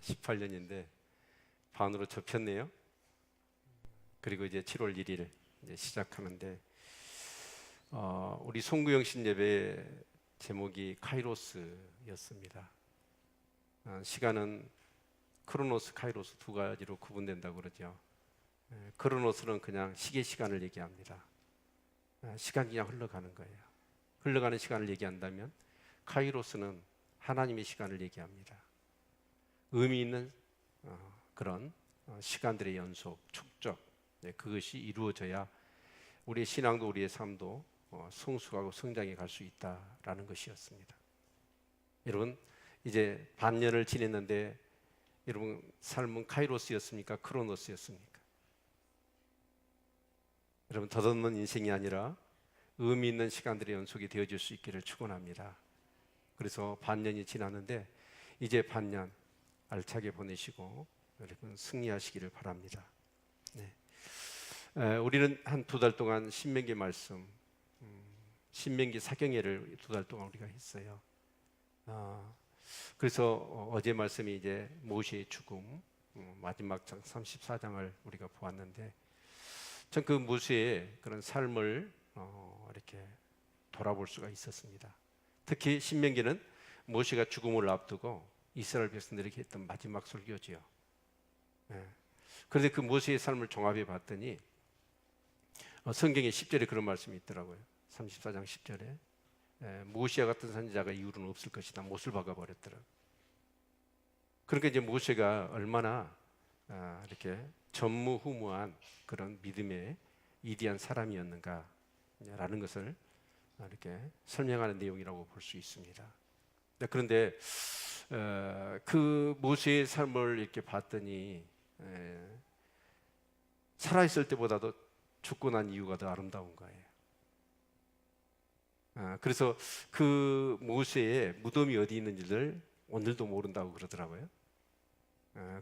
18년인데 반으로 접혔네요. 그리고 이제 7월 1일 이제 시작하는데 우리 송구영 신예배 제목이 카이로스였습니다. 시간은 크로노스, 카이로스 두 가지로 구분된다고 그러죠. 크로노스는 그냥 시계 시간을 얘기합니다. 시간이 그냥 흘러가는 거예요. 흘러가는 시간을 얘기한다면 카이로스는 하나님의 시간을 얘기합니다. 의미 있는 그런 시간들의 연속, 축적, 그것이 이루어져야 우리의 신앙도 우리의 삶도 성숙하고 성장해 갈 수 있다라는 것이었습니다. 여러분, 이제 반년을 지냈는데 여러분 삶은 카이로스였습니까? 크로노스였습니까? 여러분, 덧없는 인생이 아니라 의미 있는 시간들의 연속이 되어질 수 있기를 축원합니다. 그래서 반년이 지났는데 이제 반년 알차게 보내시고 여러분 승리하시기를 바랍니다. 우리는 한 2달 동안 신명기 말씀, 신명기 사경회를 2달 동안 우리가 했어요. 그래서 어제 말씀이 이제 모세의 죽음, 마지막 장 34장을 우리가 보았는데 전 그 모세의 그런 삶을 이렇게 돌아볼 수가 있었습니다. 특히 신명기는 모세가 죽음을 앞두고 이스라엘 백성들에게 했던 마지막 설교지요. 그런데 그 모세의 삶을 종합해 봤더니 성경에 10절에 그런 말씀이 있더라고요. 34장 10절에 모세와 같은 선지자가 이후로는 없을 것이다. 못을 박아버렸더라고요. 그러니까 이제 모세가 얼마나 이렇게 전무후무한 그런 믿음의 위대한 사람이었는가라는 것을 이렇게 설명하는 내용이라고 볼 수 있습니다. 그런데 그 모세의 삶을 이렇게 봤더니 살아있을 때보다도 죽고 난 이유가 더 아름다운 거예요. 그래서 그 모세의 무덤이 어디 있는지를 오늘도 모른다고 그러더라고요.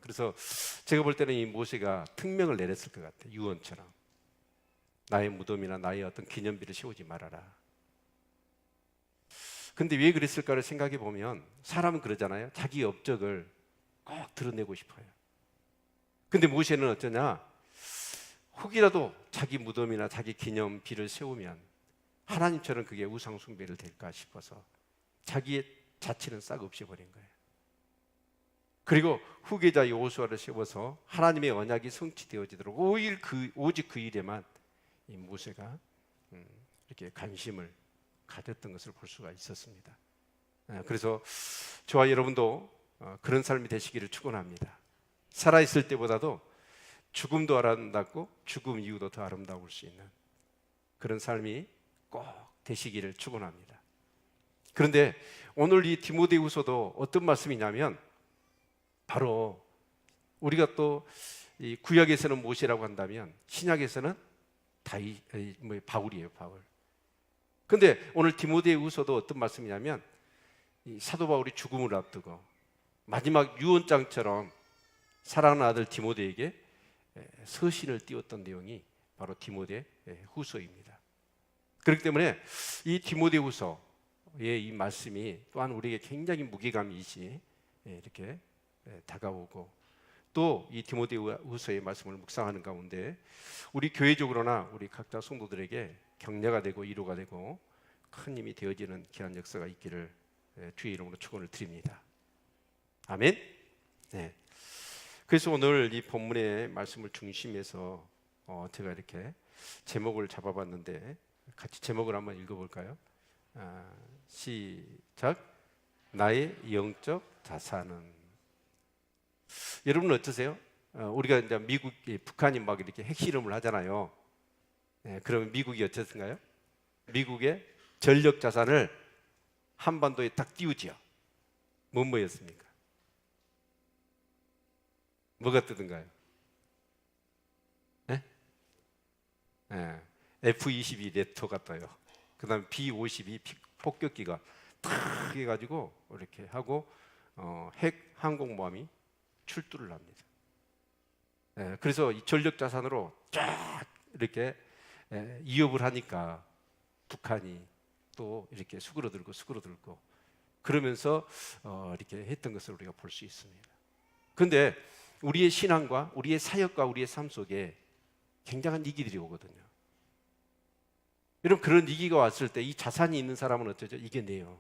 그래서 제가 볼 때는 이 모세가 특명을 내렸을 것 같아요. 유언처럼 나의 무덤이나 나의 어떤 기념비를 세우지 말아라. 근데 왜 그랬을까를 생각해 보면 사람은 그러잖아요. 자기 업적을 꼭 드러내고 싶어요. 근데 모세는 어쩌냐, 혹이라도 자기 무덤이나 자기 기념비를 세우면 하나님처럼 그게 우상 숭배를 될까 싶어서 자기의 자치는 싹 없애버린 거예요. 그리고 후계자 여호수아를 세워서 하나님의 언약이 성취되어지도록 오직 그 일에만 이 모세가 이렇게 관심을 가졌던 것을 볼 수가 있었습니다. 그래서 저와 여러분도 그런 삶이 되시기를 축원합니다. 살아있을 때보다도 죽음도 아름답고 죽음 이후도 더 아름다울 수 있는 그런 삶이 꼭 되시기를 축원합니다. 그런데 오늘 이 디모데후서도 어떤 말씀이냐면 바로 우리가 또 이 구약에서는 모세라고 한다면 신약에서는 바울이에요, 바울. 근데 오늘 디모데후서도 어떤 말씀이냐면 이 사도 바울이 죽음을 앞두고 마지막 유언장처럼 사랑하는 아들 디모데에게 서신을 띄웠던 내용이 바로 디모데 후서입니다. 그렇기 때문에 이 디모데후서의 이 말씀이 또한 우리에게 굉장히 무게감이시 이렇게 다가오고 또 이 디모데후서의 말씀을 묵상하는 가운데 우리 교회적으로나 우리 각자 성도들에게 격려가 되고 위로가 되고 큰 힘이 되어지는 귀한 역사가 있기를 주의 이름으로 축원을 드립니다. 아멘. 네. 그래서 오늘 이 본문의 말씀을 중심해서 제가 이렇게 제목을 잡아봤는데 같이 제목을 한번 읽어볼까요? 시작. 나의 영적 자산은. 여러분 어떠세요? 우리가 이제 북한이 막 이렇게 핵실험을 하잖아요. 그러면 미국이 어떻든가요? 미국의 전력 자산을 한반도에 딱 띄우지요. 뭐였습니까? 뭐가 뜨든가요? F-22 레터가 떠요. 그 다음에 B-52 폭격기가 탁 해가지고 이렇게 하고 핵 항공모함이 출두를 합니다. 그래서 이 전력 자산으로 쫙 이렇게 이업을 하니까 북한이 또 이렇게 수그러들고 그러면서 이렇게 했던 것을 우리가 볼 수 있습니다. 근데 우리의 신앙과 우리의 사역과 우리의 삶 속에 굉장한 위기들이 오거든요. 여러분, 그런 위기가 왔을 때 이 자산이 있는 사람은 어쩌죠? 이겨내요.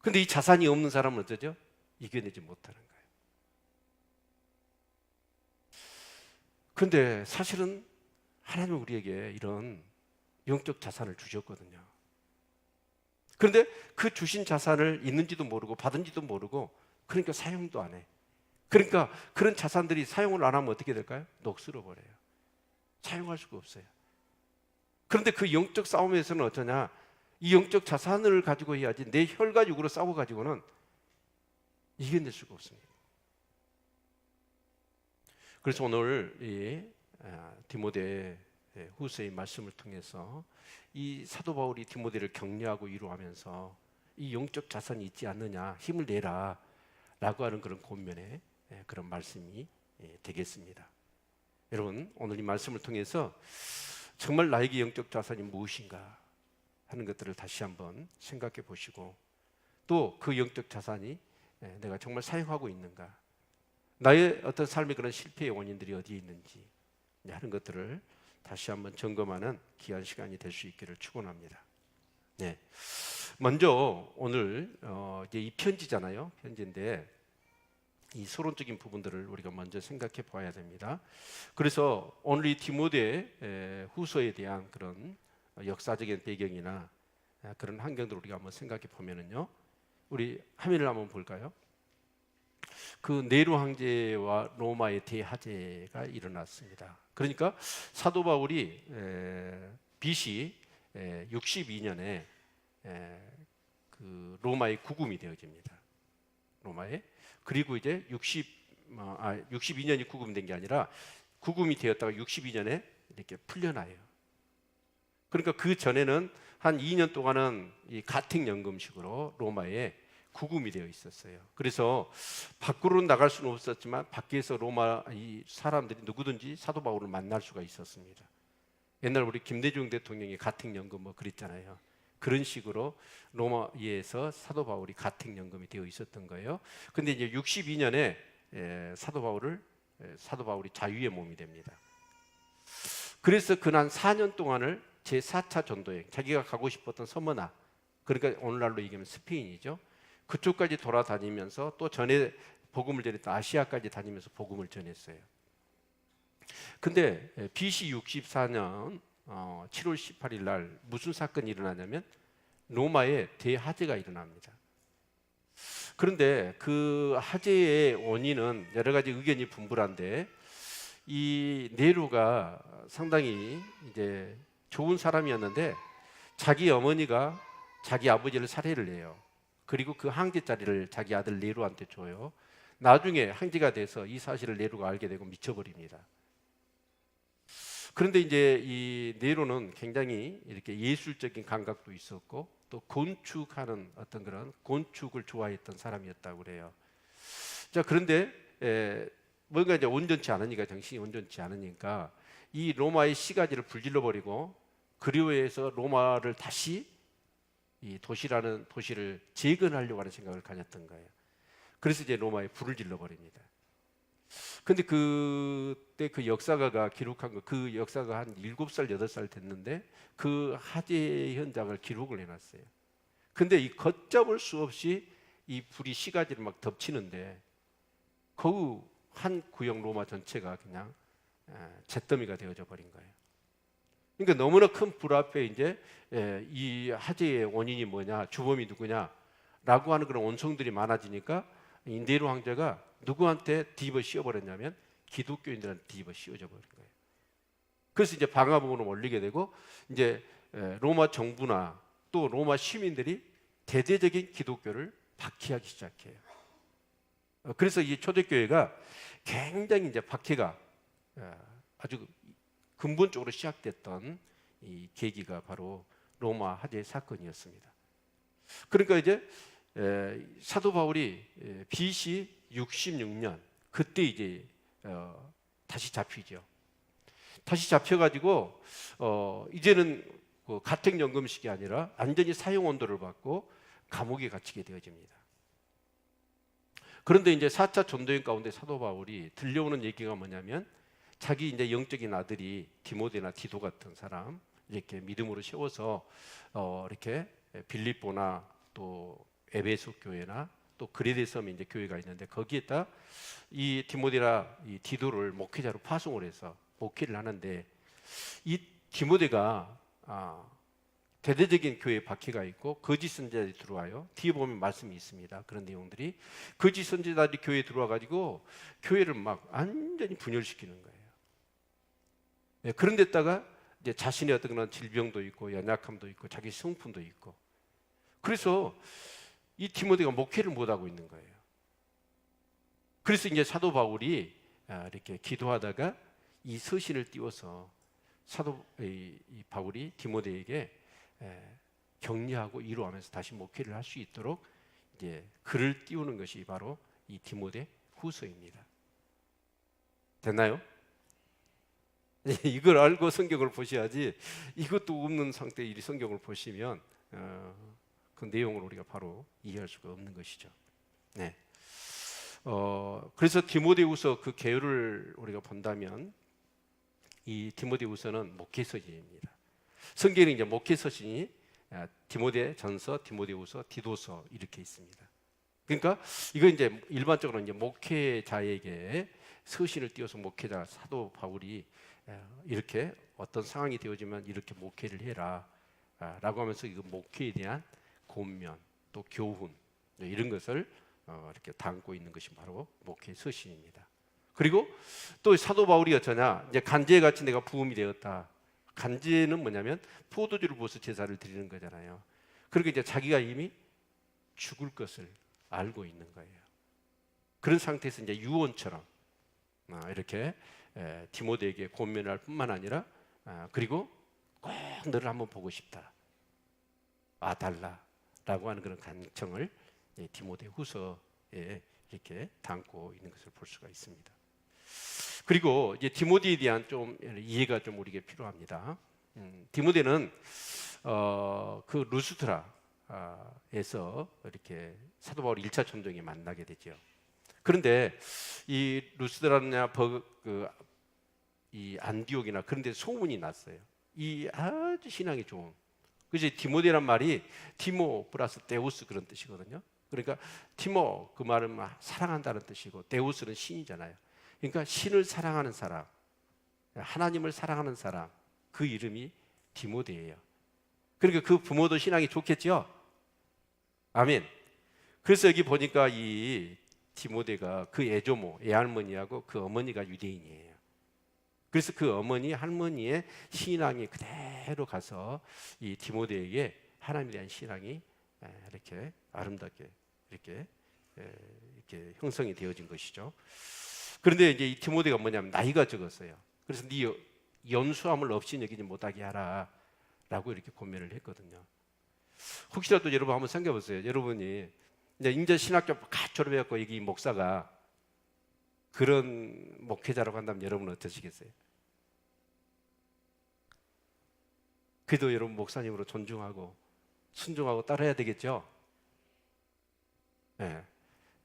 근데 이 자산이 없는 사람은 어쩌죠? 이겨내지 못하는 거예요. 근데 사실은 하나님은 우리에게 이런 영적 자산을 주셨거든요. 그런데 그 주신 자산을 있는지도 모르고 받은지도 모르고, 그러니까 사용도 안 해. 그러니까 그런 자산들이 사용을 안 하면 어떻게 될까요? 녹슬어 버려요. 사용할 수가 없어요. 그런데 그 영적 싸움에서는 어쩌냐? 이 영적 자산을 가지고 해야지 내 혈과 육으로 싸워가지고는 이겨낼 수가 없습니다. 그래서 오늘 이 디모데 후서의 말씀을 통해서 이 사도 바울이 디모데를 격려하고 위로하면서 이 영적 자산이 있지 않느냐, 힘을 내라 라고 하는 그런 권면의 그런 말씀이 되겠습니다. 여러분, 오늘 이 말씀을 통해서 정말 나에게 영적 자산이 무엇인가 하는 것들을 다시 한번 생각해 보시고, 또 그 영적 자산이 내가 정말 사용하고 있는가, 나의 어떤 삶의 그런 실패의 원인들이 어디에 있는지 하는 것들을 다시 한번 점검하는 귀한 시간이 될 수 있기를 축원합니다. 네, 먼저 오늘 이제 이 편지잖아요. 편지인데 이 서론적인 부분들을 우리가 먼저 생각해 봐야 됩니다. 그래서 오늘 이 디모데 후서에 대한 그런 역사적인 배경이나 그런 환경들을 우리가 한번 생각해 보면은요, 우리 화면을 한번 볼까요? 그 네로 황제와 로마의 대화재가 일어났습니다. 그러니까 사도 바울이 BC 62년에 그 로마의 구금이 되어집니다. 로마에. 그리고 이제 62년이 구금된 게 아니라 구금이 되었다가 62년에 이렇게 풀려나요. 그러니까 그 전에는 한 2년 동안은 이 가택연금식으로 로마에 구금이 되어 있었어요. 그래서 밖으로 나갈 수는 없었지만 밖에서 로마 이 사람들이 누구든지 사도 바울을 만날 수가 있었습니다. 옛날 우리 김대중 대통령이 가택연금 뭐 그랬잖아요. 그런 식으로 로마에서 사도 바울이 가택연금이 되어 있었던 거예요. 근데 이제 62년에 사도 바울이 자유의 몸이 됩니다. 그래서 그난 4년 동안을 제4차 전도여행, 자기가 가고 싶었던 서머나, 그러니까 오늘날로 얘기하면 스페인이죠. 그쪽까지 돌아다니면서 또 전에 복음을 전했던 아시아까지 다니면서 복음을 전했어요. 근데 BC 64년 7월 18일 날 무슨 사건이 일어나냐면 로마에 대화재가 일어납니다. 그런데 그 화재의 원인은 여러 가지 의견이 분분한데, 이 네로가 상당히 이제 좋은 사람이었는데 자기 어머니가 자기 아버지를 살해를 해요. 그리고 그 황제 자리를 자기 아들 네로한테 줘요. 나중에 황제가 돼서 이 사실을 네로가 알게 되고 미쳐버립니다. 그런데 이제 이 네로는 굉장히 이렇게 예술적인 감각도 있었고 또 건축하는 어떤 그런 건축을 좋아했던 사람이었다고 그래요. 자, 그런데 뭔가 이제 온전치 않으니까, 정신이 온전치 않으니까 이 로마의 시가지를 불질러 버리고 그리워해서 로마를 다시 이 도시라는 도시를 재건하려고 하는 생각을 가졌던 거예요. 그래서 이제 로마에 불을 질러 버립니다. 근데 그때 그 역사가가 기록한 거, 그 역사가 한 7살, 8살 됐는데 그 화재 현장을 기록을 해놨어요. 근데 이 걷잡을 수 없이 이 불이 시가지를 막 덮치는데 거의 한 구역 로마 전체가 그냥 잿더미가 되어져 버린 거예요. 그러니까 너무나 큰 불 앞에 이제 이 화재의 원인이 뭐냐, 주범이 누구냐라고 하는 그런 원성들이 많아지니까 이 네로 황제가 누구한테 뒤집어 씌워버렸냐면 기독교인들한테 뒤집어 씌워져 버린 거예요. 그래서 이제 방화범으로 몰리게 되고 이제 로마 정부나 또 로마 시민들이 대대적인 기독교를 박해하기 시작해요. 그래서 이 초대교회가 굉장히 이제 박해가 아주 근본적으로 시작됐던 이 계기가 바로 로마 화재 사건이었습니다. 그러니까 이제 사도 바울이 BC 66년 그때 이제 다시 잡히죠. 다시 잡혀가지고 이제는 그 가택연금식이 아니라 완전히 사형 온도를 받고 감옥에 갇히게 되어집니다. 그런데 이제 4차 전도행 가운데 사도 바울이 들려오는 얘기가 뭐냐면 자기 이제 영적인 아들이 디모데나 디도 같은 사람 이렇게 믿음으로 세워서 이렇게 빌립보나 또 에베소 교회나 또 그레데 섬에 이제 교회가 있는데 거기에다 이 디모데나 이 디도를 목회자로 파송을 해서 목회를 하는데 이 디모데가 대대적인 교회에 박해가 있고 거짓 선지자들이 들어와요. 뒤에 보면 말씀이 있습니다. 그런 내용들이 거짓 선지자들이 교회에 들어와 가지고 교회를 막 완전히 분열시키는 거예요. 네, 그런 데다가 이제 자신의 어떤 그런 질병도 있고 연약함도 있고 자기 성품도 있고 그래서 이 디모데가 목회를 못 하고 있는 거예요. 그래서 이제 사도 바울이 이렇게 기도하다가 이 서신을 띄워서 이 바울이 디모데에게 격려하고 위로하면서 다시 목회를 할 수 있도록 이제 글을 띄우는 것이 바로 이 디모데 후서입니다. 됐나요? 이걸 알고 성경을 보셔야지 이것도 없는 상태에 이 성경을 보시면 그 내용을 우리가 바로 이해할 수가 없는 것이죠. 네. 그래서 디모데후서 그 계율을 우리가 본다면 이 디모데후서는 목회서신입니다. 성경에 이제 목회서신이 디모데전서, 디모데후서, 디도서 이렇게 있습니다. 그러니까 이거 이제 일반적으로 이제 목회자에게 서신을 띄워서 목회자 사도 바울이 이렇게 어떤 상황이 되어지면 이렇게 목회를 해라 라고 하면서 이거 목회에 대한 권면 또 교훈 이런 것을 이렇게 담고 있는 것이 바로 목회 서신입니다. 그리고 또 사도 바울이 어쩌냐 이제 간제에 같이 내가 부음이 되었다. 간제는 뭐냐면 포도주를 부어서 제사를 드리는 거잖아요. 그러니까 이제 자기가 이미 죽을 것을 알고 있는 거예요. 그런 상태에서 이제 유언처럼 이렇게 디모데에게 권면할 뿐만 아니라 그리고 꼭 너를 한번 보고 싶다. 와달라라고 하는 그런 간청을 디모데 후서에 이렇게 담고 있는 것을 볼 수가 있습니다. 그리고 이제 디모데에 대한 좀 이해가 좀 우리에게 필요합니다. 디모데는 그 루스드라에서 이렇게 사도 바울 1차 전도행에 만나게 되죠. 그런데 이 루스드라냐 이 안디옥이나 그런 데 소문이 났어요. 이 아주 신앙이 좋은. 그래서 디모데란 말이 디모 플러스 데우스 그런 뜻이거든요. 그러니까 디모 그 말은 사랑한다는 뜻이고 데우스는 신이잖아요. 그러니까 신을 사랑하는 사람, 하나님을 사랑하는 사람 그 이름이 디모데예요. 그러니까 그 부모도 신앙이 좋겠죠. 아멘. 그래서 여기 보니까 이 디모데가 그 애조모, 애할머니하고 그 어머니가 유대인이에요. 그래서 그 어머니, 할머니의 신앙이 그대로 가서 이 디모데에게 하나님에 대한 신앙이 이렇게 아름답게 이렇게 형성이 되어진 것이죠. 그런데 이제 이 디모데가 뭐냐면 나이가 적었어요. 그래서 네 연수함을 없이 여기지 못하게 하라라고 이렇게 권면을 했거든요. 혹시라도 여러분 한번 생각해 보세요. 여러분이 이제 신학교 갓 졸업해갖고 여기 목사가 그런 목회자라고 한다면 여러분은 어떠시겠어요? 그래도 여러분 목사님으로 존중하고 순종하고 따라야 되겠죠? 네.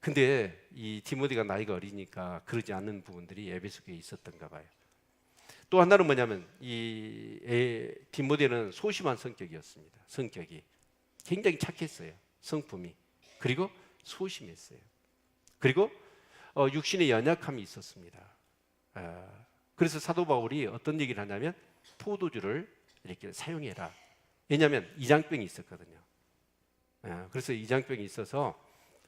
근데 이 디모데가 나이가 어리니까 그러지 않는 부분들이 에베소교에 있었던가 봐요. 또 하나는 뭐냐면 이 디모데는 소심한 성격이었습니다. 성격이 굉장히 착했어요. 성품이. 그리고 소심했어요. 그리고 육신의 연약함이 있었습니다. 그래서 사도 바울이 어떤 얘기를 하냐면 포도주를 이렇게 사용해라. 왜냐하면 이장병이 있었거든요. 그래서 이장병이 있어서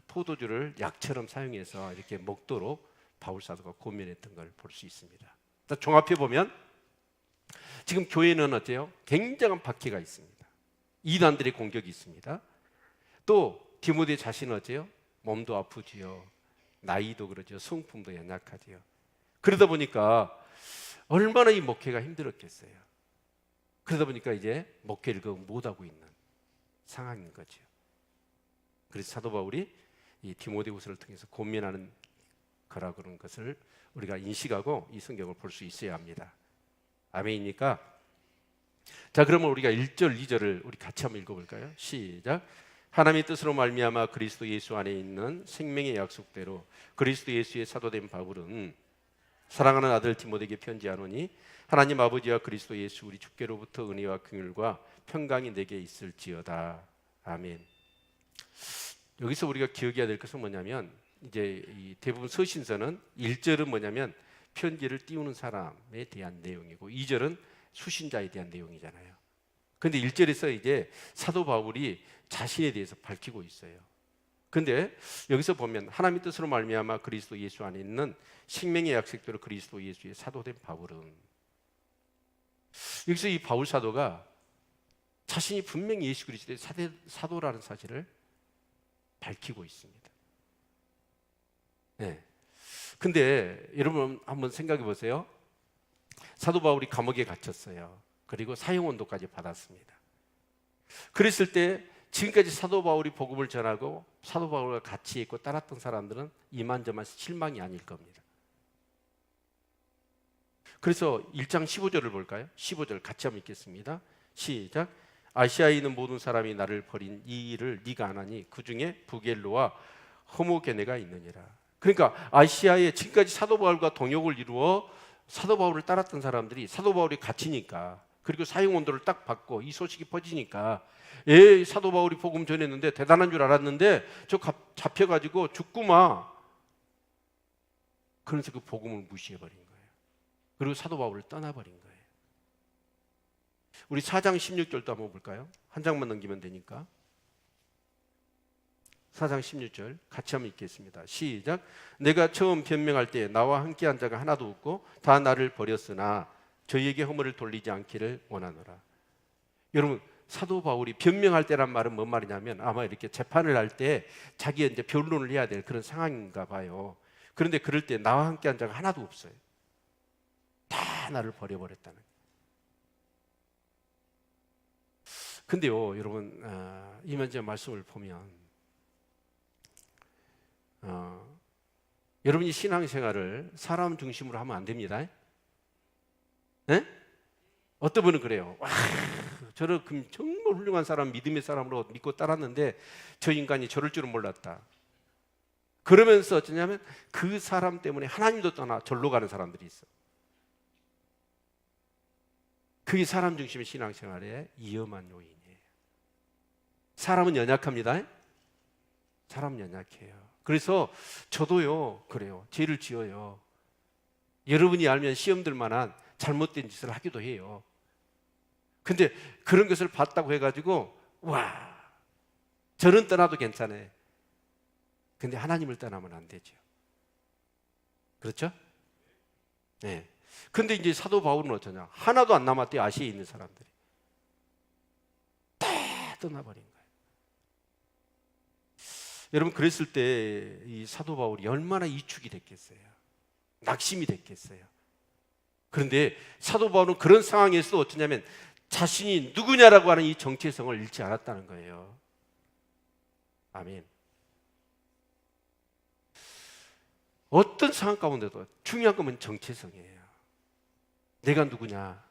포도주를 약처럼 사용해서 이렇게 먹도록 바울 사도가 권면했던 걸 볼 수 있습니다. 종합해 보면 지금 교회는 어때요? 굉장한 박해가 있습니다. 이단들의 공격이 있습니다. 또 디모데 자신은 어때요? 몸도 아프지요. 나이도 그러죠. 성품도 연약하지요. 그러다 보니까 얼마나 이 목회가 힘들었겠어요. 그러다 보니까 이제 목회를 못하고 있는 상황인 거죠. 그래서 사도 바울이 이 디모데후서를 통해서 권면하는 거라 그런 것을 우리가 인식하고 이 성경을 볼 수 있어야 합니다. 아멘이니까 자 그러면 우리가 1절, 2절을 우리 같이 한번 읽어볼까요? 시작. 하나님의 뜻으로 말미암아 그리스도 예수 안에 있는 생명의 약속대로 그리스도 예수의 사도된 바울은 사랑하는 아들 디모데에게 편지하노니 하나님 아버지와 그리스도 예수 우리 주께로부터 은혜와 긍휼과 평강이 내게 있을지어다. 아멘. 여기서 우리가 기억해야 될 것은 뭐냐면, 이제 이 대부분 서신서는 1절은 뭐냐면 편지를 띄우는 사람에 대한 내용이고 2절은 수신자에 대한 내용이잖아요. 근데 1절에서 이제 사도 바울이 자신에 대해서 밝히고 있어요. 근데 여기서 보면 하나님의 뜻으로 말미암아 그리스도 예수 안에 있는 생명의 약속대로 그리스도 예수의 사도된 바울은, 여기서 이 바울 사도가 자신이 분명히 예수 그리스도의 사도라는 사실을 밝히고 있습니다. 네. 근데 여러분 한번 생각해 보세요. 사도 바울이 감옥에 갇혔어요. 그리고 사형원도까지 받았습니다. 그랬을 때 지금까지 사도 바울이 복음을 전하고 사도 바울과 같이 있고 따랐던 사람들은 이만저만 실망이 아닐 겁니다. 그래서 1장 15절을 볼까요? 15절 같이 한번 읽겠습니다. 시작. 아시아에 있는 모든 사람이 나를 버린 이 일을 네가 안 하니 그 중에 부겔로와 허모게네가 있느니라. 그러니까 아시아에 지금까지 사도 바울과 동역을 이루어 사도 바울을 따랐던 사람들이 사도 바울이 갇히니까, 그리고 사형원도를 딱 받고 이 소식이 퍼지니까, 사도 바울이 복음 전했는데 대단한 줄 알았는데 저 잡혀가지고 죽구마. 그래서 그 복음을 무시해버린 거예요. 그리고 사도 바울을 떠나버린 거예요. 우리 4장 16절도 한번 볼까요? 한 장만 넘기면 되니까. 4장 16절 같이 한번 읽겠습니다. 시작. 내가 처음 변명할 때 나와 함께한 자가 하나도 없고 다 나를 버렸으나 저희에게 허물을 돌리지 않기를 원하노라. 여러분, 사도 바울이 변명할 때란 말은 뭔 말이냐면 아마 이렇게 재판을 할 때 자기가 이제 변론을 해야 될 그런 상황인가 봐요. 그런데 그럴 때 나와 함께한 자가 하나도 없어요. 다 나를 버려버렸다는. 근데요, 여러분, 이면제 말씀을 보면 여러분이 신앙생활을 사람 중심으로 하면 안 됩니다. 네? 어떤 분은 그래요. 와, 저를 정말 훌륭한 사람, 믿음의 사람으로 믿고 따랐는데 저 인간이 저럴 줄은 몰랐다. 그러면서 어쩌냐면 그 사람 때문에 하나님도 떠나 절로 가는 사람들이 있어. 그게 사람 중심의 신앙생활의 위험한 요인이에요. 사람은 연약합니다. 사람은 연약해요. 그래서 저도요, 그래요. 죄를 지어요. 여러분이 알면 시험 들 만한 잘못된 짓을 하기도 해요. 근데 그런 것을 봤다고 해가지고 와, 저는 떠나도 괜찮아요. 근데 하나님을 떠나면 안 되죠. 그렇죠? 네. 근데 이제 사도 바울은 어쩌냐? 하나도 안 남았대요. 아시아에 있는 사람들이 다 떠나버린 거예요. 여러분, 그랬을 때 이 사도 바울이 얼마나 이축이 됐겠어요. 낙심이 됐겠어요. 그런데 사도 바울은 그런 상황에서도 어쩌냐면 자신이 누구냐라고 하는 이 정체성을 잃지 않았다는 거예요. 아멘. 어떤 상황 가운데도 중요한 건 정체성이에요. 내가 누구냐,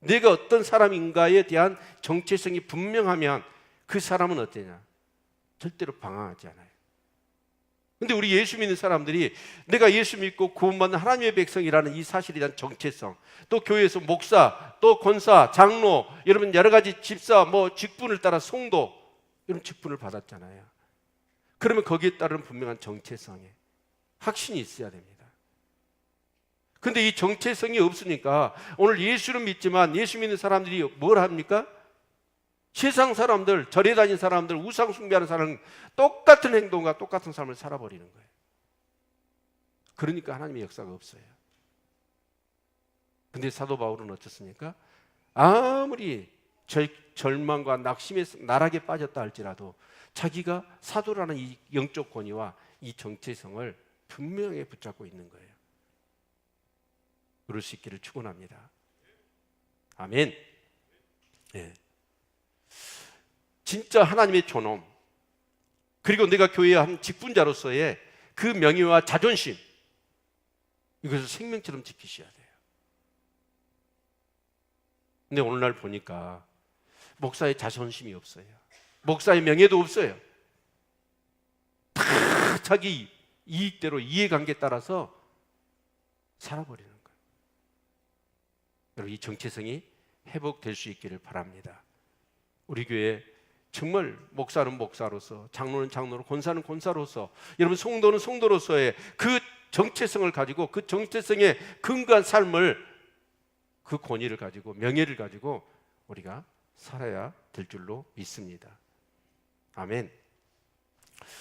내가 어떤 사람인가에 대한 정체성이 분명하면 그 사람은 어때냐? 절대로 방황하지 않아요. 근데 우리 예수 믿는 사람들이 내가 예수 믿고 구원받는 하나님의 백성이라는 이 사실에 대한 정체성, 또 교회에서 목사, 또 권사, 장로, 여러분 여러 가지 집사, 직분을 따라 성도, 이런 직분을 받았잖아요. 그러면 거기에 따른 분명한 정체성에 확신이 있어야 됩니다. 근데 이 정체성이 없으니까 오늘 예수를 믿지만 예수 믿는 사람들이 뭘 합니까? 세상 사람들, 절에 다니는 사람들, 우상 숭배하는 사람은 똑같은 행동과 똑같은 삶을 살아버리는 거예요. 그러니까 하나님의 역사가 없어요. 근데 사도 바울은 어떻습니까? 아무리 절망과 낙심에 나락에 빠졌다 할지라도 자기가 사도라는 이 영적 권위와 이 정체성을 분명히 붙잡고 있는 거예요. 그럴 수 있기를 축원합니다. 아멘. 네. 진짜 하나님의 존엄, 그리고 내가 교회의 한 직분자로서의 그 명예와 자존심, 이것을 생명처럼 지키셔야 돼요. 근데 오늘날 보니까 목사의 자존심이 없어요. 목사의 명예도 없어요. 다 자기 이익대로 이해관계에 따라서 살아버리는 거예요. 여러분, 이 정체성이 회복될 수 있기를 바랍니다. 우리 교회 정말 목사는 목사로서, 장로는 장로로, 권사는 권사로서, 여러분 성도는 성도로서의 그 정체성을 가지고, 그 정체성에 근거한 삶을, 그 권위를 가지고, 명예를 가지고 우리가 살아야 될 줄로 믿습니다. 아멘.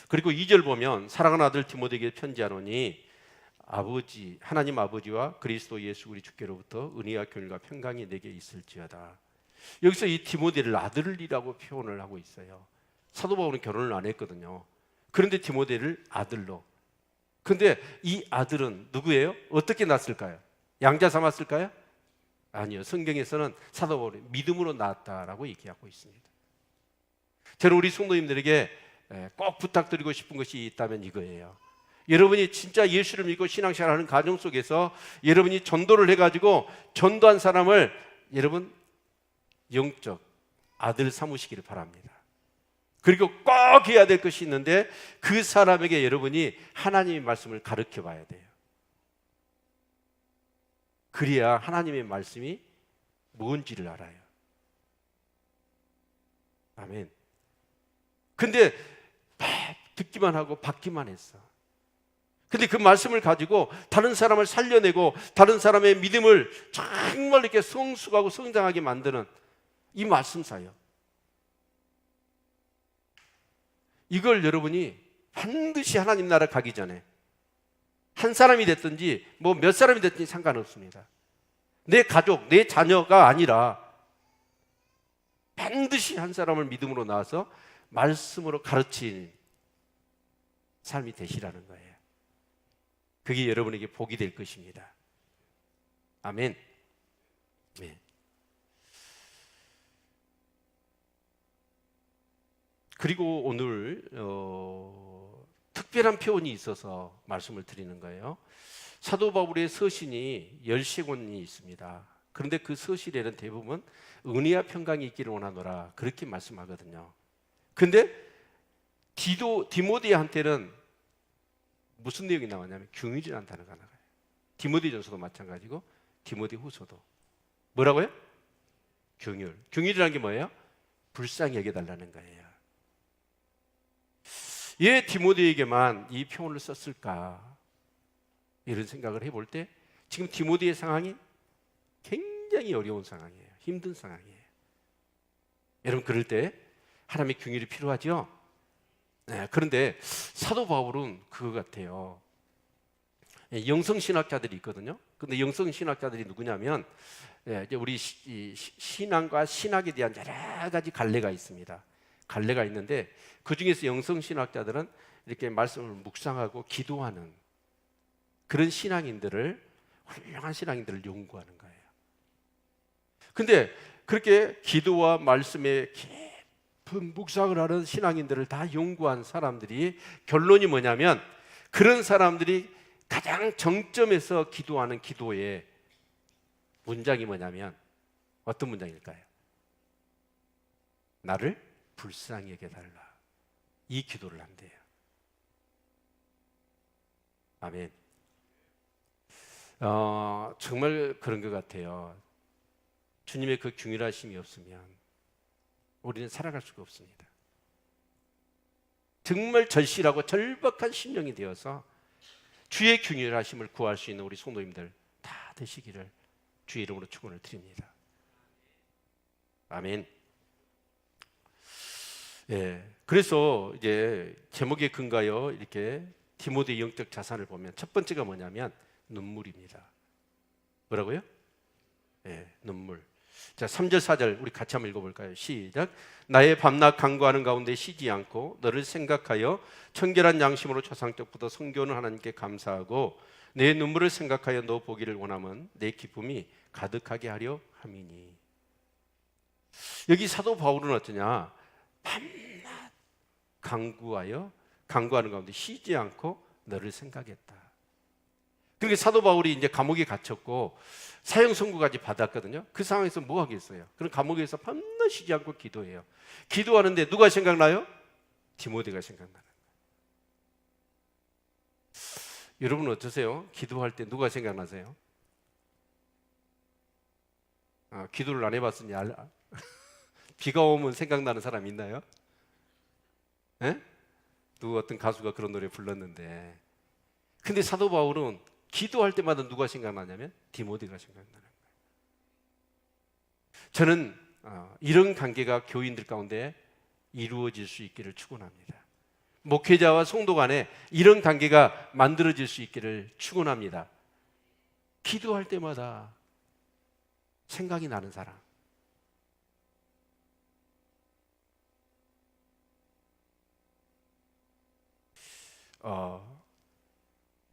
그리고 2절 보면 사랑하는 아들 디모데에게 편지하노니 아버지, 하나님 아버지와 그리스도 예수 우리 주께로부터 은혜와 교훈과 평강이 내게 있을지어다. 여기서 이 디모데를 아들이라고 표현을 하고 있어요. 사도 바울은 결혼을 안 했거든요. 그런데 디모데를 아들로. 근데 이 아들은 누구예요? 어떻게 낳았을까요? 양자 삼았을까요? 아니요. 성경에서는 사도 바울이 믿음으로 낳았다라고 얘기하고 있습니다. 저는 우리 성도님들에게 꼭 부탁드리고 싶은 것이 있다면 이거예요. 여러분이 진짜 예수를 믿고 신앙생활하는 가정 속에서 여러분이 전도를 해가지고 전도한 사람을 여러분 영적 아들 삼으시기를 바랍니다. 그리고 꼭 해야 될 것이 있는데 그 사람에게 여러분이 하나님의 말씀을 가르쳐 봐야 돼요. 그래야 하나님의 말씀이 뭔지를 알아요. 아멘. 근데 듣기만 하고 받기만 했어. 근데 그 말씀을 가지고 다른 사람을 살려내고 다른 사람의 믿음을 정말 이렇게 성숙하고 성장하게 만드는 이 말씀사요. 이걸 여러분이 반드시 하나님 나라 가기 전에, 한 사람이 됐든지 뭐 몇 사람이 됐든지 상관없습니다. 내 가족, 내 자녀가 아니라 반드시 한 사람을 믿음으로 나와서 말씀으로 가르치는 삶이 되시라는 거예요. 그게 여러분에게 복이 될 것입니다. 아멘. 네. 그리고 오늘 특별한 표현이 있어서 말씀을 드리는 거예요. 사도 바울의 서신이 13권이 있습니다. 그런데 그 서신에는 대부분 은혜와 평강이 있기를 원하노라 그렇게 말씀하거든요. 근데 디모데한테는 무슨 내용이 나왔냐면 긍휼이라는 단어가 나와요. 디모데전서도 마찬가지고 디모데후서도 뭐라고요? 긍휼. 긍휼이라는 게 뭐예요? 불쌍히 여겨달라는 거예요. 왜 디모데에게만 이 표현을 썼을까? 이런 생각을 해볼 때 지금 디모데의 상황이 굉장히 어려운 상황이에요. 힘든 상황이에요. 여러분 그럴 때 하나님의 긍휼이 필요하죠? 네, 그런데 사도 바울은 그거 같아요. 영성신학자들이 있거든요. 근데 영성신학자들이 누구냐면 이제 우리 신앙과 신학에 대한 여러 가지 갈래가 있습니다. 갈래가 있는데 그 중에서 영성신학자들은 이렇게 말씀을 묵상하고 기도하는 그런 신앙인들을, 훌륭한 신앙인들을 연구하는 거예요. 근데 그렇게 기도와 말씀에 깊은 묵상을 하는 신앙인들을 다 연구한 사람들이 결론이 뭐냐면, 그런 사람들이 가장 정점에서 기도하는 기도의 문장이 뭐냐면 어떤 문장일까요? 나를 불쌍히 여겨달라. 이 기도를 한대요. 아멘. 정말 그런 것 같아요. 주님의 그 긍휼하심이 없으면 우리는 살아갈 수가 없습니다. 정말 절실하고 절박한 심령이 되어서 주의 긍휼하심을 구할 수 있는 우리 성도님들 다 되시기를 주의 이름으로 축원을 드립니다. 아멘. 예, 그래서 이제 제목에 근거하여 이렇게 디모데의 영적 자산을 보면 첫 번째가 뭐냐면 눈물입니다. 뭐라고요? 예, 눈물. 자, 3절 4절 우리 같이 한번 읽어볼까요? 시작. 나의 밤낮 간구하는 가운데 쉬지 않고 너를 생각하여 청결한 양심으로 초상적부터 성교는 하나님께 감사하고 내 눈물을 생각하여 너 보기를 원하면 내 기쁨이 가득하게 하려 함이니. 여기 사도 바울은 어떠냐? 밤낮 간구하는 가운데 쉬지 않고 너를 생각했다. 그러니까 사도 바울이 이제 감옥에 갇혔고 사형 선고까지 받았거든요. 그 상황에서 뭐 하겠어요? 그럼 감옥에서 밤낮 쉬지 않고 기도해요. 기도하는데 누가 생각나요? 디모데가 생각나는 거예요. 여러분 어떠세요? 기도할 때 누가 생각나세요? 기도를 안 해봤으니 비가 오면 생각나는 사람 있나요? 에? 누구 어떤 가수가 그런 노래 불렀는데, 근데 사도 바울은 기도할 때마다 누가 생각나냐면 디모데가 생각나는 거예요. 저는 이런 관계가 교인들 가운데 이루어질 수 있기를 축원합니다. 목회자와 성도 간에 이런 관계가 만들어질 수 있기를 축원합니다. 기도할 때마다 생각이 나는 사람.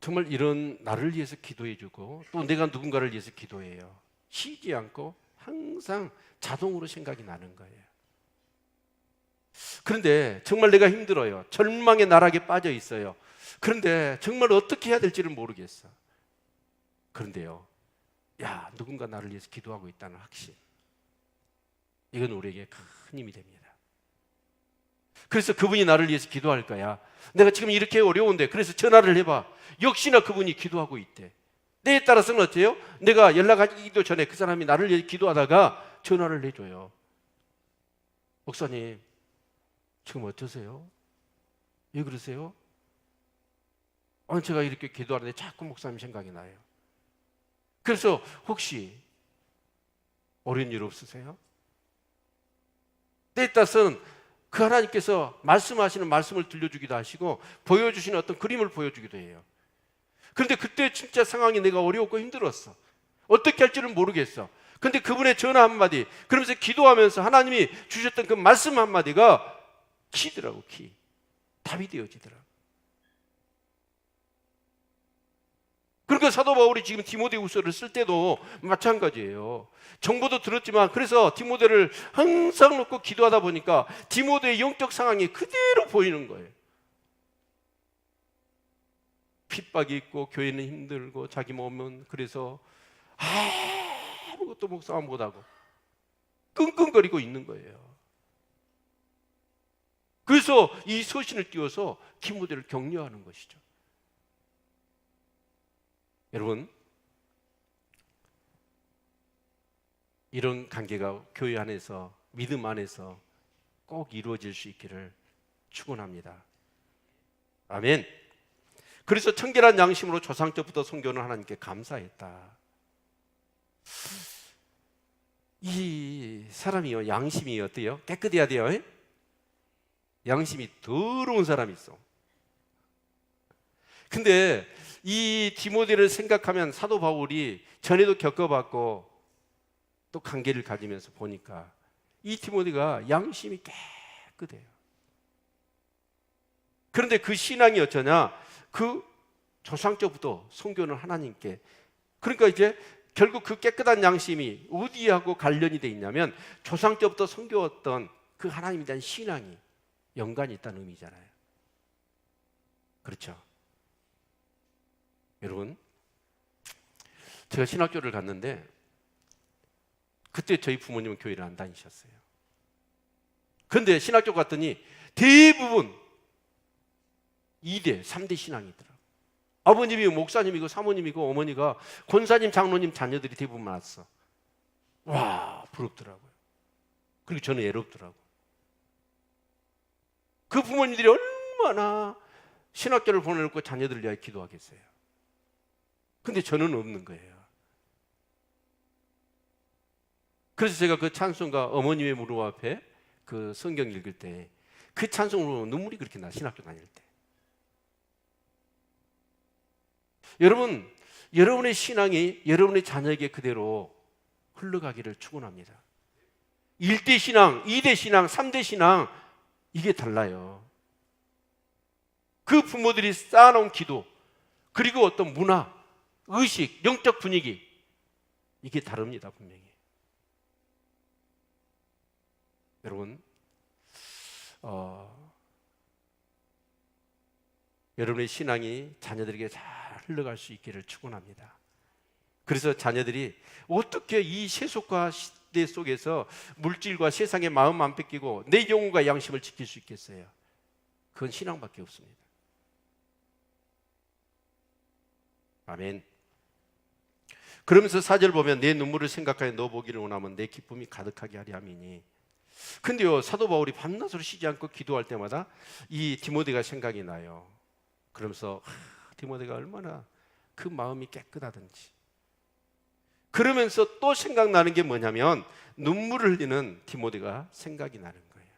정말 이런 나를 위해서 기도해주고 또 내가 누군가를 위해서 기도해요. 쉬지 않고 항상 자동으로 생각이 나는 거예요. 그런데 정말 내가 힘들어요. 절망의 나락에 빠져 있어요. 그런데 정말 어떻게 해야 될지를 모르겠어. 그런데요, 누군가 나를 위해서 기도하고 있다는 확신, 이건 우리에게 큰 힘이 됩니다. 그래서 그분이 나를 위해서 기도할 거야. 내가 지금 이렇게 어려운데 그래서 전화를 해봐. 역시나 그분이 기도하고 있대. 때에 따라서는 어때요? 내가 연락하기도 전에 그 사람이 나를 위해 기도하다가 전화를 해줘요. 목사님, 지금 어떠세요? 왜 그러세요? 제가 이렇게 기도하는데 자꾸 목사님 생각이 나요. 그래서 혹시 어려운 일 없으세요? 때에 따라서는 그 하나님께서 말씀하시는 말씀을 들려주기도 하시고 보여주시는 어떤 그림을 보여주기도 해요. 그런데 그때 진짜 상황이 내가 어려웠고 힘들었어. 어떻게 할지는 모르겠어. 근데 그분의 전화 한마디, 그러면서 기도하면서 하나님이 주셨던 그 말씀 한마디가 키더라고, 키. 답이 되어지더라고. 그러니까 사도 바울이 지금 디모데후서를 쓸 때도 마찬가지예요. 정보도 들었지만 그래서 디모데를 항상 놓고 기도하다 보니까 디모데의 영적 상황이 그대로 보이는 거예요. 핍박이 있고 교회는 힘들고 자기 몸은 그래서 아무것도 묵상 못하고 끙끙거리고 있는 거예요. 그래서 이 서신을 띄워서 디모데를 격려하는 것이죠. 여러분, 이런 관계가 교회 안에서, 믿음 안에서 꼭 이루어질 수 있기를 축원합니다. 아멘. 그래서 청결한 양심으로 조상 때부터 성교는 하나님께 감사했다. 이 사람이요, 양심이 어때요? 깨끗해야 돼요. 양심이 더러운 사람이 있어. 근데 이 디모데를 생각하면 사도 바울이 전에도 겪어봤고 또 관계를 가지면서 보니까 이 디모데가 양심이 깨끗해요. 그런데 그 신앙이 어쩌냐? 그 조상적부터 성교는 하나님께. 그러니까 이제 결국 그 깨끗한 양심이 어디하고 관련이 돼 있냐면 조상적부터 성교했던 그 하나님에 대한 신앙이 연관이 있다는 의미잖아요. 그렇죠? 여러분, 제가 신학교를 갔는데 그때 저희 부모님은 교회를 안 다니셨어요. 그런데 신학교 갔더니 대부분 2대, 3대 신앙이더라고요. 아버님이 목사님이고 사모님이고 어머니가 권사님, 장로님 자녀들이 대부분 많았어. 와, 부럽더라고요. 그리고 저는 애롭더라고요. 그 부모님들이 얼마나 신학교를 보내놓고 자녀들을 위하여 기도하겠어요. 근데 저는 없는 거예요. 그래서 제가 그 찬송가 어머님의 무릎 앞에 그 성경 읽을 때 그 찬송으로 눈물이 그렇게 나, 신학교 다닐 때. 여러분, 여러분의 신앙이 여러분의 자녀에게 그대로 흘러가기를 축원합니다. 1대 신앙, 2대 신앙, 3대 신앙, 이게 달라요. 그 부모들이 쌓아놓은 기도, 그리고 어떤 문화, 의식, 영적 분위기, 이게 다릅니다, 분명히. 여러분, 여러분의 신앙이 자녀들에게 잘 흘러갈 수 있기를 축원합니다. 그래서 자녀들이 어떻게 이 세속과 시대 속에서 물질과 세상의 마음 안 뺏기고 내 영혼과 양심을 지킬 수 있겠어요? 그건 신앙밖에 없습니다. 아멘. 그러면서 4절 보면 내 눈물을 생각하여 너 보기를 원하면 내 기쁨이 가득하게 하리 함이니. 근데요, 사도 바울이 밤낮으로 쉬지 않고 기도할 때마다 이 디모데가 생각이 나요. 그러면서 디모데가 얼마나 그 마음이 깨끗하든지. 그러면서 또 생각나는 게 뭐냐면 눈물을 흘리는 디모데가 생각이 나는 거예요.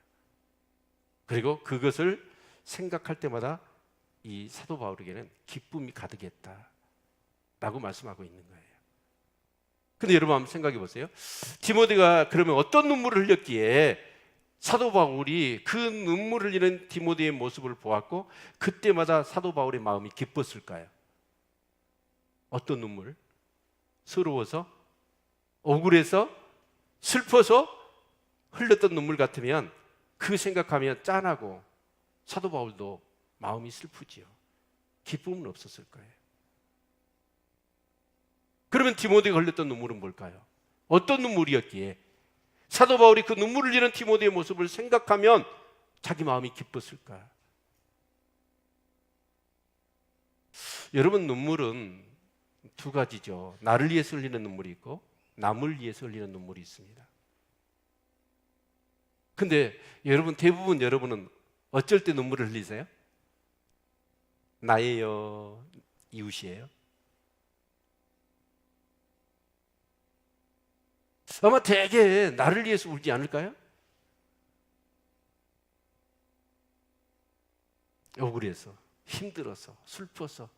그리고 그것을 생각할 때마다 이 사도 바울에게는 기쁨이 가득했다라고 말씀하고 있는 거예요. 근데 여러분 한번 생각해 보세요. 디모데가 그러면 어떤 눈물을 흘렸기에 사도 바울이 그 눈물을 흘리는 디모데의 모습을 보았고 그때마다 사도 바울의 마음이 기뻤을까요? 어떤 눈물? 서러워서? 억울해서? 슬퍼서? 흘렸던 눈물 같으면 그 생각하면 짠하고 사도 바울도 마음이 슬프지요. 기쁨은 없었을 거예요. 그러면 디모데가 흘렸던 눈물은 뭘까요? 어떤 눈물이었기에 사도 바울이 그 눈물을 흘리는 디모데의 모습을 생각하면 자기 마음이 기뻤을까? 여러분, 눈물은 두 가지죠. 나를 위해서 흘리는 눈물이 있고 남을 위해서 흘리는 눈물이 있습니다. 근데 대부분 여러분은 어쩔 때 눈물을 흘리세요? 나예요? 이웃이에요? 아마 대개 나를 위해서 울지 않을까요? 억울해서, 힘들어서, 슬퍼서.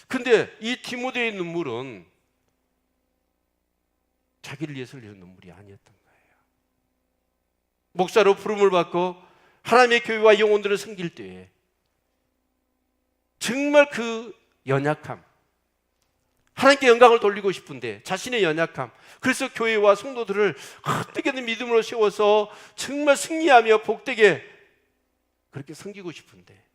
근데 이 디모데의 눈물은 자기를 위해서 흘리는 눈물이 아니었던 거예요. 목사로 부름을 받고 하나님의 교회와 영혼들을 섬길 때에 정말 그 연약함, 하나님께 영광을 돌리고 싶은데 자신의 연약함, 그래서 교회와 성도들을 어떻게든 믿음으로 세워서 정말 승리하며 복되게 그렇게 섬기고 싶은데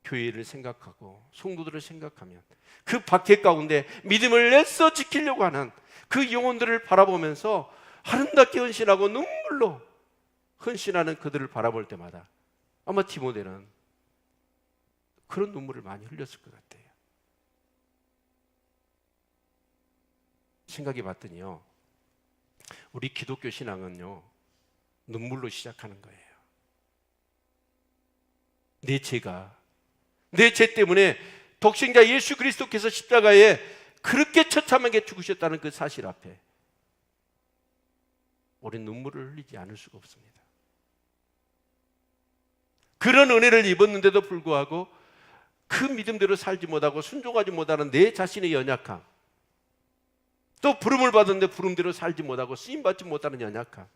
교회를 생각하고 성도들을 생각하면 그 박해 가운데 믿음을 애써 지키려고 하는 그 영혼들을 바라보면서 아름답게 헌신하고 눈물로 헌신하는 그들을 바라볼 때마다 아마 디모데는 그런 눈물을 많이 흘렸을 것 같아요. 생각해 봤더니요, 우리 기독교 신앙은요 눈물로 시작하는 거예요. 내 죄 때문에 독생자 예수 그리스도께서 십자가에 그렇게 처참하게 죽으셨다는 그 사실 앞에 우리는 눈물을 흘리지 않을 수가 없습니다. 그런 은혜를 입었는데도 불구하고 그 믿음대로 살지 못하고 순종하지 못하는 내 자신의 연약함, 또 부름을 받았는데 부름대로 살지 못하고 쓰임받지 못하는 연약함,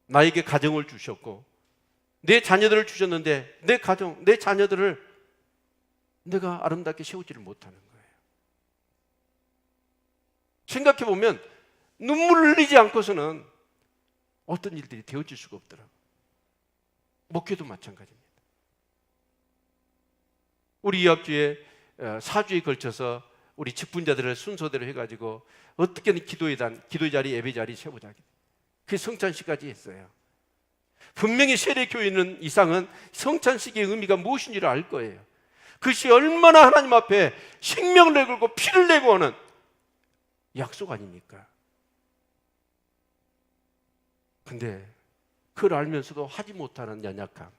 나에게 가정을 주셨고 내 자녀들을 주셨는데 내 가정, 내 자녀들을 내가 아름답게 세우지를 못하는 거예요. 생각해보면 눈물을 흘리지 않고서는 어떤 일들이 되어질 수가 없더라고요. 목회도 마찬가지입니다. 우리 이 앞주에 4주에 걸쳐서 우리 직분자들을 순서대로 해가지고 어떻게든 기도의 자리, 예배 자리 세우자. 그 성찬식까지 했어요. 분명히 세례교회는 이상은 성찬식의 의미가 무엇인지를 알 거예요. 그것이 얼마나 하나님 앞에 생명을 내걸고 피를 내고 하는 약속 아닙니까? 근데 그걸 알면서도 하지 못하는 연약함,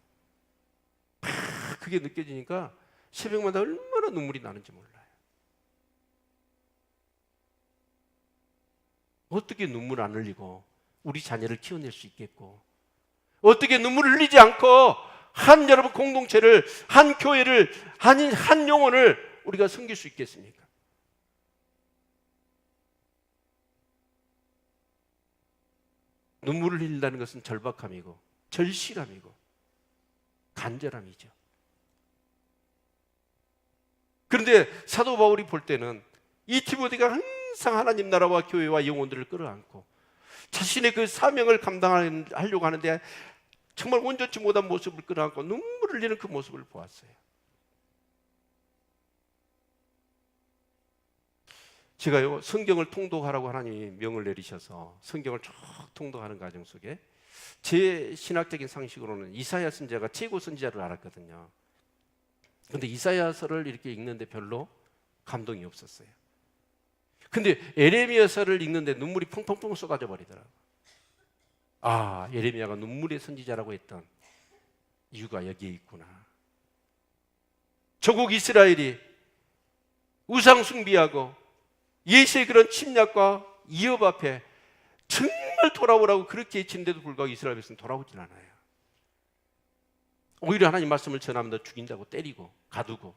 그게 느껴지니까 새벽마다 얼마나 눈물이 나는지 몰라요. 어떻게 눈물 안 흘리고 우리 자녀를 키워낼 수 있겠고, 어떻게 눈물을 흘리지 않고 한 여러분 공동체를, 한 교회를, 한 영혼을 우리가 섬길 수 있겠습니까? 눈물을 흘린다는 것은 절박함이고 절실함이고 간절함이죠. 그런데 사도 바울이 볼 때는 이 디모데가 항상 하나님 나라와 교회와 영혼들을 끌어안고 자신의 그 사명을 감당하려고 하는데 정말 온전치 못한 모습을 끌어안고 눈물을 흘리는 그 모습을 보았어요. 제가요, 성경을 통독하라고 하나님이 명을 내리셔서 성경을 쭉 통독하는 과정 속에 제 신학적인 상식으로는 이사야 선지자가 최고 선지자를 알았거든요. 근데 이사야서를 이렇게 읽는데 별로 감동이 없었어요. 근데 에레미야서를 읽는데 눈물이 펑펑펑 쏟아져 버리더라고요. 아, 에레미야가 눈물의 선지자라고 했던 이유가 여기에 있구나. 조국 이스라엘이 우상 숭비하고 예수의 그런 침략과 위협 앞에 정말 돌아오라고 그렇게 외치는데도 불구하고 이스라엘 백성은 돌아오질 않아요. 오히려 하나님 말씀을 전하면 너 죽인다고 때리고 가두고.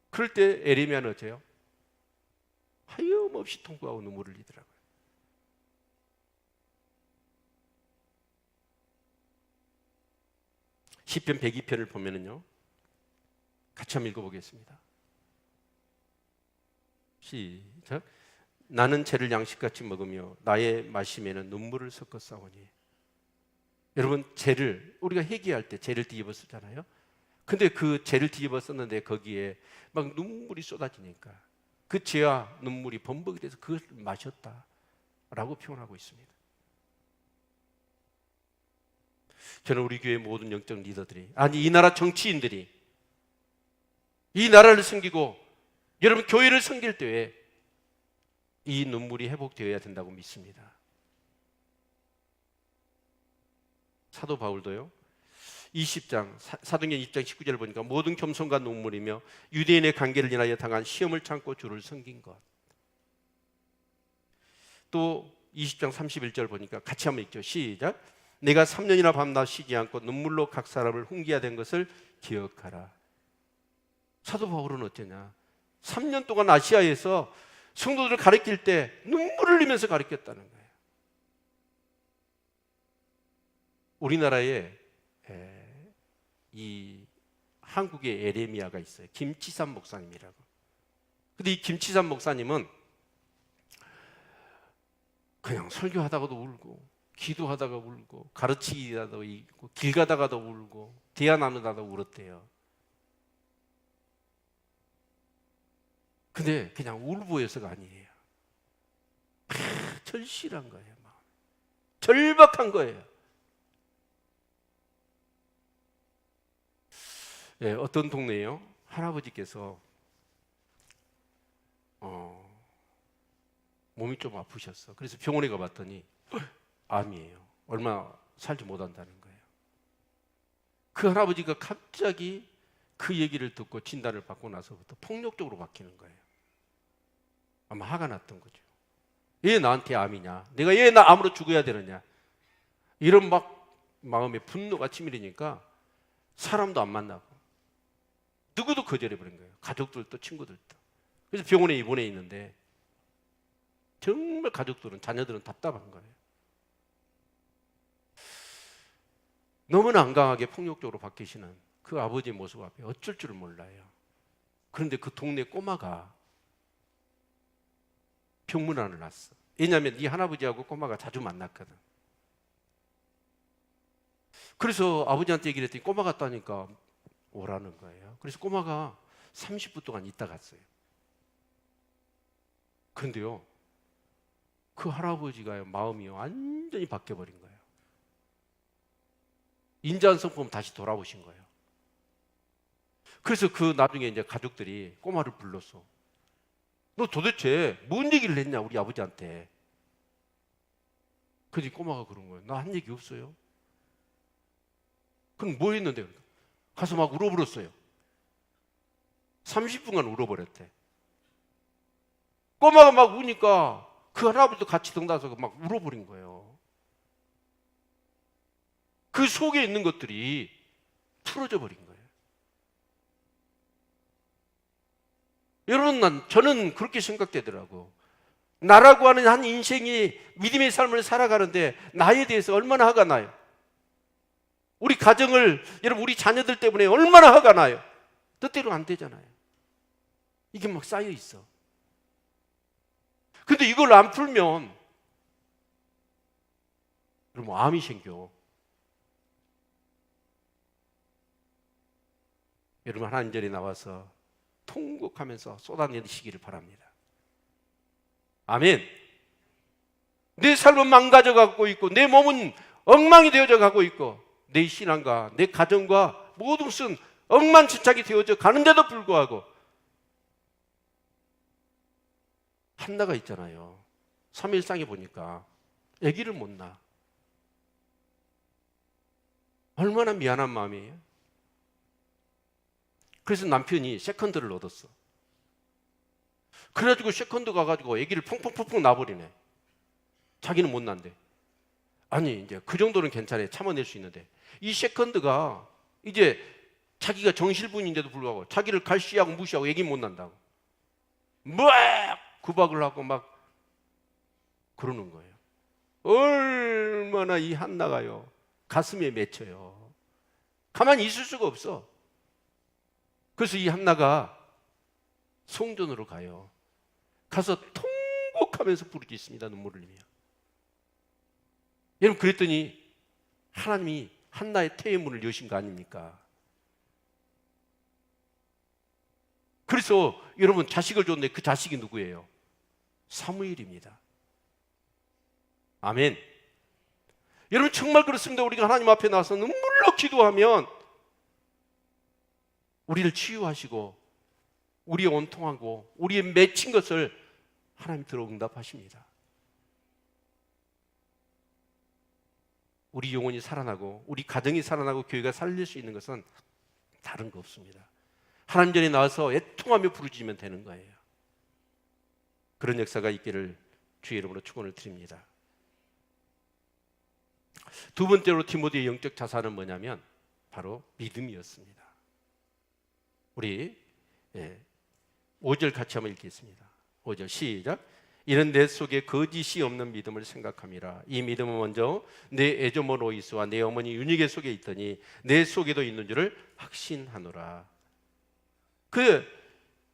그럴 때 에레미야는 어째요? 하염없이 통곡하고 눈물을 흘리더라고요. 시편 102편을 보면은요, 같이 한번 읽어보겠습니다. 시작. 나는 죄를 양식같이 먹으며 나의 마심에는 눈물을 섞어 싸우니. 여러분, 죄를 우리가 회개할 때 죄를 뒤집어 쓰잖아요. 근데 그 죄를 뒤집어 썼는데 거기에 막 눈물이 쏟아지니까 그 죄와 눈물이 범벅이 돼서 그걸 마셨다라고 표현하고 있습니다. 저는 우리 교회 모든 영적 리더들이, 아니 이 나라 정치인들이 이 나라를 섬기고 여러분 교회를 섬길 때에 이 눈물이 회복되어야 된다고 믿습니다. 사도 바울도요, 20장 사도행전 20장 19절을 보니까 모든 겸손과 눈물이며 유대인의 관계를 인하여 당한 시험을 참고 주를 섬긴 것. 또 20장 31절 보니까 같이 한번 읽죠. 시작. 내가 3년이나 밤낮 쉬지 않고 눈물로 각 사람을 훈계하된 것을 기억하라. 사도 바울은 어쩌냐? 3년 동안 아시아에서 성도들을 가르칠 때 눈물을 흘리면서 가르쳤다는 거예요. 우리나라에 이 한국의 에레미야가 있어요. 김치삼 목사님이라고. 근데 이 김치삼 목사님은 그냥 설교하다가도 울고, 기도하다가 울고, 가르치기라도 있고, 길 가다가도 울고, 대화 나누다가 울었대요. 근데 그냥 울보여서가 아니에요. 절실한 거예요. 절박한 거예요. 예, 어떤 동네에요, 할아버지께서 몸이 좀 아프셨어. 그래서 병원에 가봤더니 암이에요. 얼마 살지 못한다는 거예요. 그 할아버지가 갑자기 그 얘기를 듣고 진단을 받고 나서부터 폭력적으로 바뀌는 거예요. 아마 화가 났던 거죠. 왜 나한테 암이냐? 내가 왜 나 암으로 죽어야 되느냐? 이런 막 마음에 분노가 치밀으니까 사람도 안 만나고 누구도 거절해버린 거예요. 가족들도 친구들도. 그래서 병원에 입원해 있는데 정말 가족들은, 자녀들은 답답한 거예요. 너무나 안 강하게 폭력적으로 바뀌시는 그 아버지의 모습 앞에 어쩔 줄을 몰라요. 그런데 그 동네 꼬마가 병문안을 났어. 왜냐하면 이 할아버지하고 꼬마가 자주 만났거든. 그래서 아버지한테 얘기를 했더니 꼬마가 갔다니까 오라는 거예요. 그래서 꼬마가 30분 동안 있다 갔어요. 그런데요, 그 할아버지가 마음이 완전히 바뀌어버린 거예요. 인자한성품 다시 돌아오신 거예요. 그래서 그 나중에 이제 가족들이 꼬마를 불렀어. 너 도대체 뭔 얘기를 했냐 우리 아버지한테. 그러니 꼬마가 그런 거예요. 나 한 얘기 없어요. 그럼 뭐 했는데? 가서 막 울어버렸어요. 30분간 울어버렸대. 꼬마가 막 우니까 그 할아버지도 같이 등다서 막 울어버린 거예요. 그 속에 있는 것들이 풀어져 버린 거예요. 여러분, 저는 그렇게 생각되더라고. 나라고 하는 한 인생이 믿음의 삶을 살아가는데 나에 대해서 얼마나 화가 나요? 우리 가정을, 여러분 우리 자녀들 때문에 얼마나 화가 나요? 뜻대로 안 되잖아요. 이게 막 쌓여 있어. 근데 이걸 안 풀면 여러분 암이 생겨. 여러분 하나님 전에 나와서 통곡하면서 쏟아내시기를 바랍니다. 아멘. 내 삶은 망가져 가고 있고 내 몸은 엉망이 되어져 가고 있고 내 신앙과 내 가정과 모든 것은 엉망진창이 되어져 가는데도 불구하고 한나가 있잖아요. 3일상에 보니까 아기를 못 낳아. 얼마나 미안한 마음이에요. 그래서 남편이 세컨드를 얻었어. 그래가지고 세컨드 가가지고 아기를 펑펑펑펑 놔버리네. 자기는 못 난대. 아니 이제 그 정도는 괜찮아요. 참아낼 수 있는데 이 세컨드가 이제 자기가 정실분인데도 불구하고 자기를 갈시하고 무시하고 아기 못 난다고 막 구박을 하고 막 그러는 거예요. 얼마나 이 한나가요 가슴에 맺혀요. 가만히 있을 수가 없어. 그래서 이 한나가 성전으로 가요. 가서 통곡하면서 부르짖습니다. 눈물을 흘리며. 여러분 그랬더니 하나님이 한나의 태의 문을 여신 거 아닙니까? 그래서 여러분 자식을 줬는데 그 자식이 누구예요? 사무엘입니다. 아멘. 여러분 정말 그렇습니다. 우리가 하나님 앞에 나와서 눈물로 기도하면 우리를 치유하시고 우리의 온통하고 우리의 맺힌 것을 하나님 들어 응답하십니다. 우리 영혼이 살아나고 우리 가정이 살아나고 교회가 살릴 수 있는 것은 다른 거 없습니다. 하나님 전에 나와서 애통하며 부르짖으면 되는 거예요. 그런 역사가 있기를 주의 이름으로 축원을 드립니다. 두 번째로 디모데의 영적 자산은 뭐냐면 바로 믿음이었습니다. 우리 5절 같이 한번 읽겠습니다. 5절 시작. 이는 내 속에 거짓이 없는 믿음을 생각함이라. 이 믿음은 먼저 내 애조모 로이스와 내 어머니 유니게 속에 있더니 내 속에도 있는 줄을 확신하노라.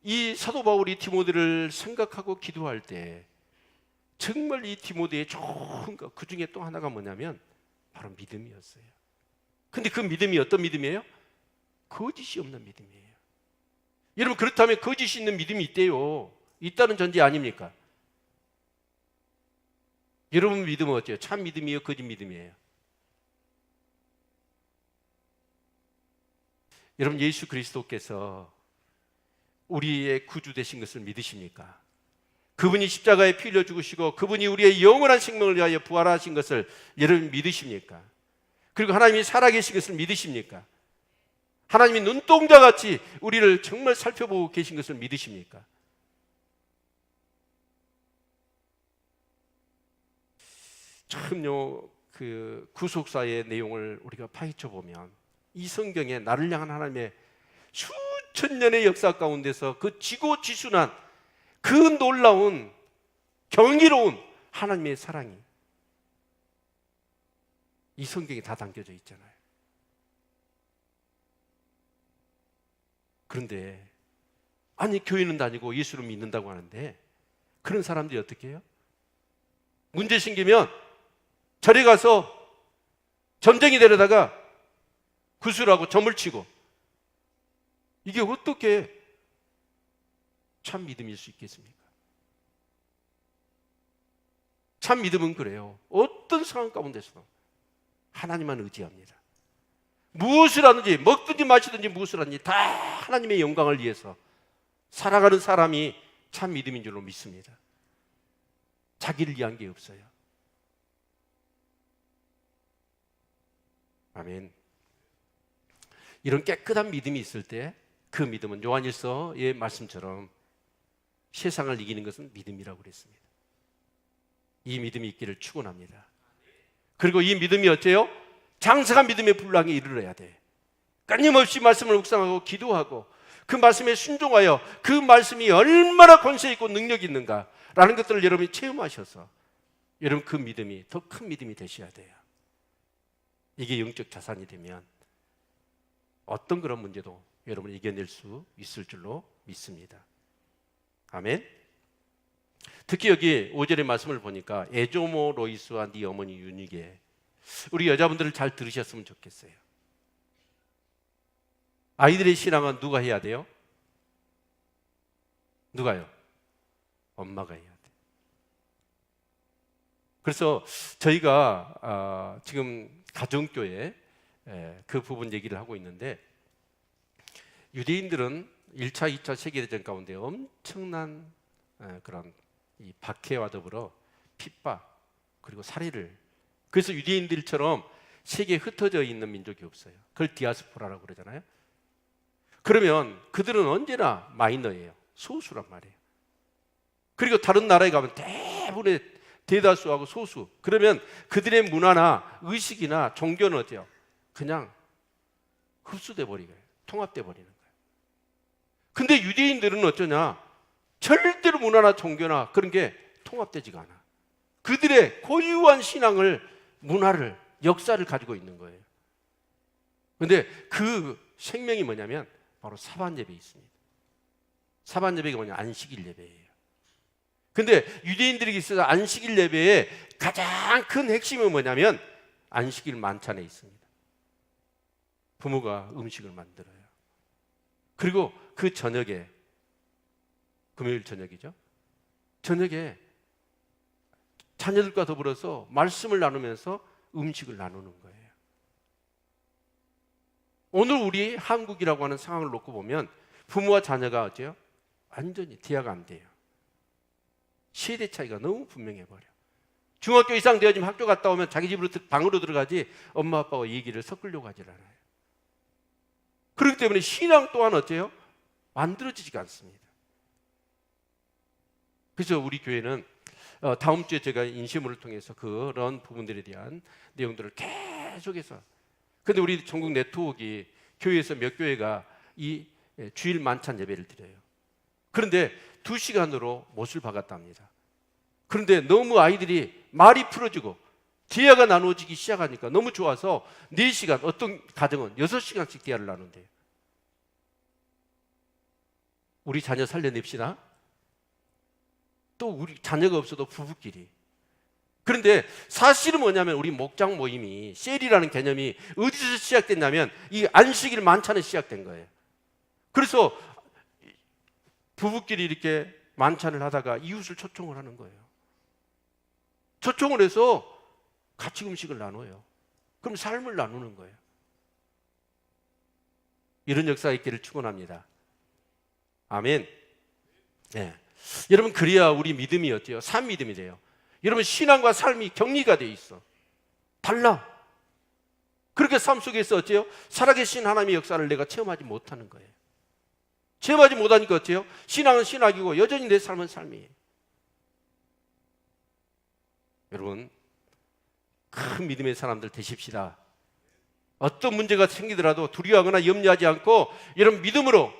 이 사도 바울이 디모데를 생각하고 기도할 때 정말 이 디모데의 좋은 것, 그 중에 또 하나가 뭐냐면 바로 믿음이었어요. 근데 그 믿음이 어떤 믿음이에요? 거짓이 없는 믿음이에요. 여러분 그렇다면 거짓이 있는 믿음이 있대요. 있다는 전제 아닙니까? 여러분 믿음은 어때요? 참 믿음이에요? 거짓 믿음이에요? 여러분 예수 그리스도께서 우리의 구주 되신 것을 믿으십니까? 그분이 십자가에 피 흘려 죽으시고 그분이 우리의 영원한 생명을 위하여 부활하신 것을 여러분 믿으십니까? 그리고 하나님이 살아계신 것을 믿으십니까? 하나님이 눈동자같이 우리를 정말 살펴보고 계신 것을 믿으십니까? 참요 그 구속사의 내용을 우리가 파헤쳐 보면 이 성경에 나를 향한 하나님의 수천 년의 역사 가운데서 그 지고지순한 그 놀라운 경이로운 하나님의 사랑이 이 성경에 다 담겨져 있잖아요. 그런데 아니 교회는 다니고 예수를 믿는다고 하는데 그런 사람들이 어떻게 해요? 문제 생기면 절에 가서 점쟁이 데려다가 구슬하고 점을 치고 이게 어떻게 참 믿음일 수 있겠습니까? 참 믿음은 그래요. 어떤 상황 가운데서도 하나님만 의지합니다. 무엇을 하든지 먹든지 마시든지 무엇을 하든지 다 하나님의 영광을 위해서 살아가는 사람이 참 믿음인 줄로 믿습니다. 자기를 위한 게 없어요. 아멘. 이런 깨끗한 믿음이 있을 때 그 믿음은 요한일서의 말씀처럼 세상을 이기는 것은 믿음이라고 그랬습니다. 이 믿음이 있기를 축원합니다. 그리고 이 믿음이 어째요? 장성한 믿음의 분량에 이르러야 돼. 끊임없이 말씀을 묵상하고 기도하고 그 말씀에 순종하여 그 말씀이 얼마나 권세 있고 능력이 있는가라는 것들을 여러분이 체험하셔서 여러분 그 믿음이 더 큰 믿음이 되셔야 돼요. 이게 영적 자산이 되면 어떤 그런 문제도 여러분이 이겨낼 수 있을 줄로 믿습니다. 아멘. 특히 여기 5절의 말씀을 보니까 에조모 로이스와 네 어머니 유니게, 우리 여자분들을 잘 들으셨으면 좋겠어요. 아이들의 신앙은 누가 해야 돼요? 누가요? 엄마가 해야 돼. 그래서 저희가 지금 가정교회 그 부분 얘기를 하고 있는데, 유대인들은 1차, 2차 세계대전 가운데 엄청난 그런 이 박해와 더불어 핍박 그리고 살해를, 그래서 유대인들처럼 세계에 흩어져 있는 민족이 없어요. 그걸 디아스포라라고 그러잖아요. 그러면 그들은 언제나 마이너예요. 소수란 말이에요. 그리고 다른 나라에 가면 대부분의 대다수하고 소수, 그러면 그들의 문화나 의식이나 종교는 어때요? 그냥 흡수돼 버리고요. 통합돼 버리는 거예요. 근데 유대인들은 어쩌냐? 절대로 문화나 종교나 그런 게 통합되지가 않아. 그들의 고유한 신앙을, 문화를, 역사를 가지고 있는 거예요. 근데 그 생명이 뭐냐면 바로 사반 예배에 있습니다. 사반 예배가 뭐냐? 안식일 예배예요. 근데 유대인들에게 있어서 안식일 예배의 가장 큰 핵심은 뭐냐면 안식일 만찬에 있습니다. 부모가 음식을 만들어요. 그리고 그 저녁에, 금요일 저녁이죠. 저녁에 자녀들과 더불어서 말씀을 나누면서 음식을 나누는 거예요. 오늘 우리 한국이라고 하는 상황을 놓고 보면 부모와 자녀가 어때요? 완전히 대화가 안 돼요. 세대 차이가 너무 분명해 버려. 중학교 이상 되어지면 학교 갔다 오면 자기 집으로 방으로 들어가지 엄마 아빠와 얘기를 섞으려고 하질 않아요. 그렇기 때문에 신앙 또한 어때요? 만들어지지가 않습니다. 그래서 우리 교회는 다음 주에 제가 인시물을 통해서 그런 부분들에 대한 내용들을 계속해서, 근데 우리 전국 네트워크가 교회에서 몇 교회가 이 주일 만찬 예배를 드려요. 그런데 2시간으로 못을 박았답니다. 그런데 너무 아이들이 말이 풀어지고 대화가 나누어지기 시작하니까 너무 좋아서 4시간, 어떤 가정은 6시간씩 대화를 나눈대요. 우리 자녀 살려냅시다. 또 우리 자녀가 없어도 부부끼리. 그런데 사실은 뭐냐면 우리 목장 모임이, 셀이라는 개념이 어디서 시작됐냐면 이 안식일 만찬에 시작된 거예요. 그래서 부부끼리 이렇게 만찬을 하다가 이웃을 초청을 하는 거예요. 초청을 해서 같이 음식을 나눠요. 그럼 삶을 나누는 거예요. 이런 역사가 있기를 축원합니다. 아멘. 네. 여러분, 그래야 우리 믿음이 어때요? 삶 믿음이 돼요. 여러분, 신앙과 삶이 격리가 돼 있어. 달라. 그렇게 삶 속에서 어때요? 살아계신 하나님의 역사를 내가 체험하지 못하는 거예요. 체험하지 못하니까 어때요? 신앙은 신학이고 여전히 내 삶은 삶이에요. 여러분, 큰 믿음의 사람들 되십시다. 어떤 문제가 생기더라도 두려워하거나 염려하지 않고 이런 믿음으로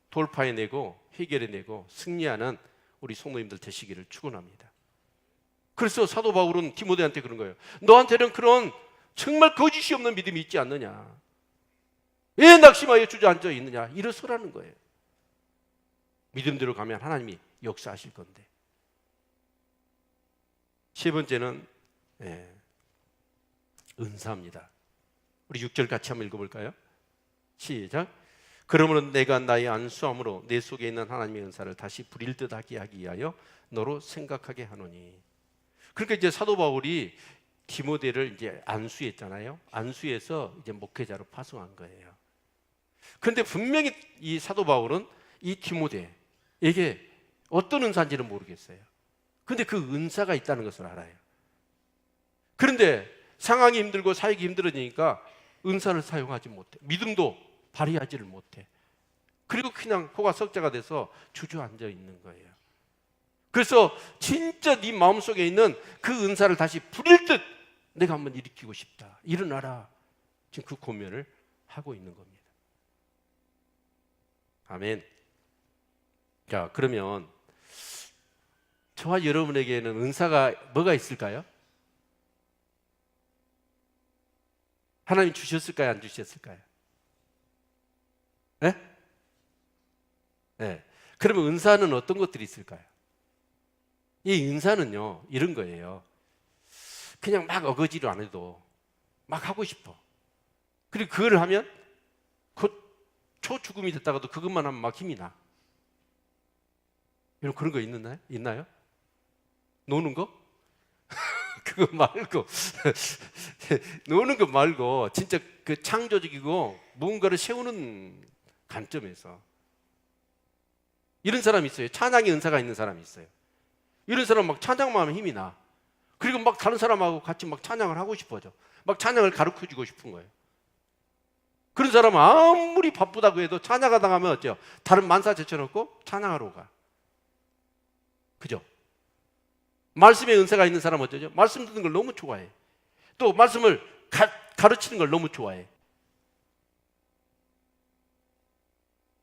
돌파해내고 해결해내고 승리하는 우리 성도님들 되시기를 축원합니다. 그래서 사도 바울은 디모데한테 그런 거예요. 너한테는 그런 정말 거짓이 없는 믿음이 있지 않느냐? 왜 낙심하여 주저앉아 있느냐? 일어서라는 거예요. 믿음대로 가면 하나님이 역사하실 건데. 세 번째는 은사입니다. 우리 6절 같이 한번 읽어볼까요? 시작. 그러므로 내가 나의 안수함으로 내 속에 있는 하나님의 은사를 다시 부릴 듯하게 하기 위하여 너로 생각하게 하노니. 그러니까 이제 사도 바울이 디모데를 이제 안수했잖아요. 안수해서 이제 목회자로 파송한 거예요. 그런데 분명히 이 사도 바울은 이 디모데에게 어떤 은사인지는 모르겠어요. 그런데 그 은사가 있다는 것을 알아요. 그런데 상황이 힘들고 사역이 힘들어지니까 은사를 사용하지 못해. 믿음도 발휘하지를 못해. 그리고 그냥 호가 석자가 돼서 주저앉아 있는 거예요. 그래서 진짜 네 마음속에 있는 그 은사를 다시 부릴 듯 내가 한번 일으키고 싶다. 일어나라. 지금 그 고민을 하고 있는 겁니다. 아멘. 자, 그러면 저와 여러분에게는 은사가 뭐가 있을까요? 하나님 주셨을까요? 안 주셨을까요? 네? 네. 그러면 은사는 어떤 것들이 있을까요? 이 은사는요, 이런 거예요. 그냥 막 어거지로 안 해도 막 하고 싶어. 그리고 그걸 하면 초죽음이 됐다가도 그것만 하면 막 힘이 나. 여러분, 그런 거 있나요? 노는 거? 그거 말고 노는 거 말고 진짜 그 창조적이고 무언가를 세우는 관점에서 이런 사람이 있어요. 찬양의 은사가 있는 사람이 있어요. 이런 사람 막 찬양만 하면 힘이 나. 그리고 막 다른 사람하고 같이 막 찬양을 하고 싶어져. 막 찬양을 가르쳐주고 싶은 거예요. 그런 사람은 아무리 바쁘다고 해도 찬양하다 가면 어때요? 다른 만사 제쳐놓고 찬양하러 가. 그죠? 말씀의 은사가 있는 사람은 어쩌죠? 말씀 듣는 걸 너무 좋아해. 또 말씀을 가르치는 걸 너무 좋아해.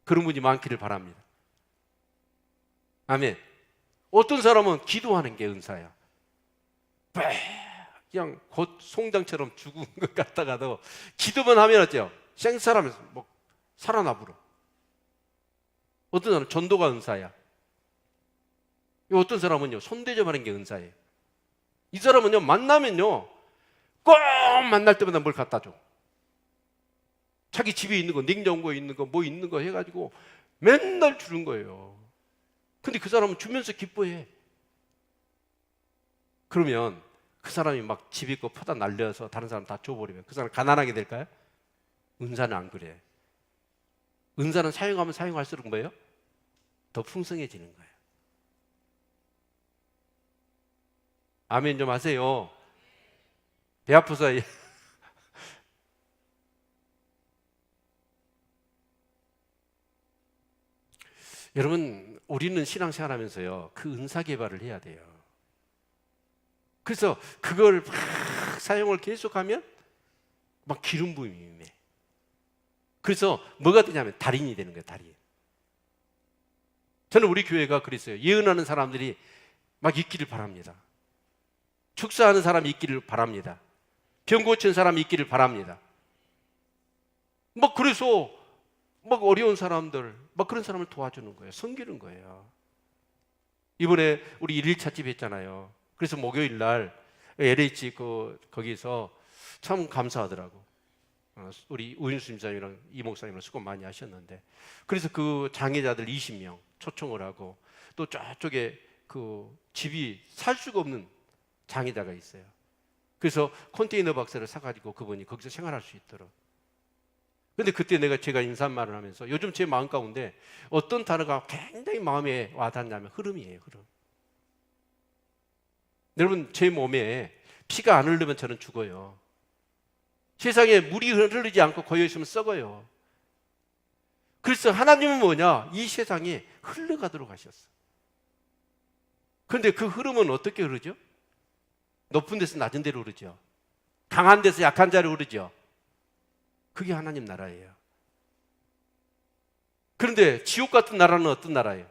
그런 분이 많기를 바랍니다. 아멘. 어떤 사람은 기도하는 게 은사야. 그냥 곧 송장처럼 죽은 것 같다가도 기도만 하면 어때요? 생사람에서 뭐 살아나 버려. 어떤 사람은 전도가 은사야. 어떤 사람은요 손대접하는 게 은사예요. 이 사람은요 만나면요 꼭 만날 때마다 뭘 갖다 줘. 자기 집에 있는 거, 냉장고에 있는 거, 뭐 있는 거 해가지고 맨날 주는 거예요. 근데 그 사람은 주면서 기뻐해. 그러면 그 사람이 막 집에 거 퍼다 날려서 다른 사람 다 줘버리면 그 사람 가난하게 될까요? 은사는 안 그래. 은사는 사용하면 사용할수록 뭐예요? 더 풍성해지는 거예요. 아멘 좀 하세요. 배 아파서 여러분 우리는 신앙생활 하면서요 그 은사 개발을 해야 돼요. 그래서 그걸 막 사용을 계속하면 막 기름 부음이 임해. 그래서 뭐가 되냐면 달인이 되는 거예요. 달인. 저는 우리 교회가 그랬어요. 예언하는 사람들이 막 있기를 바랍니다. 축사하는 사람이 있기를 바랍니다. 병 고치는 사람이 있기를 바랍니다. 막 그래서 막 어려운 사람들 막 그런 사람을 도와주는 거예요. 섬기는 거예요. 이번에 우리 1일차 집 했잖아요. 그래서 목요일 날 LH 거기서 참 감사하더라고. 우리 우인수 집사님이랑 이 목사님이랑 수고 많이 하셨는데 그래서 그 장애자들 20명 초청을 하고 또 저쪽에 그 집이 살 수가 없는 장애자가 있어요. 그래서 컨테이너 박스를 사가지고 그분이 거기서 생활할 수 있도록. 근데 그때 제가 인사말을 하면서 요즘 제 마음 가운데 어떤 단어가 굉장히 마음에 와닿냐면 흐름이에요. 흐름. 여러분 제 몸에 피가 안 흐르면 저는 죽어요. 세상에 물이 흐르지 않고 고여있으면 썩어요. 그래서 하나님은 뭐냐? 이 세상에 흘러가도록 하셨어. 그런데 그 흐름은 어떻게 흐르죠? 높은 데서 낮은 데로 흐르죠. 강한 데서 약한 자로 흐르죠. 그게 하나님 나라예요. 그런데 지옥 같은 나라는 어떤 나라예요?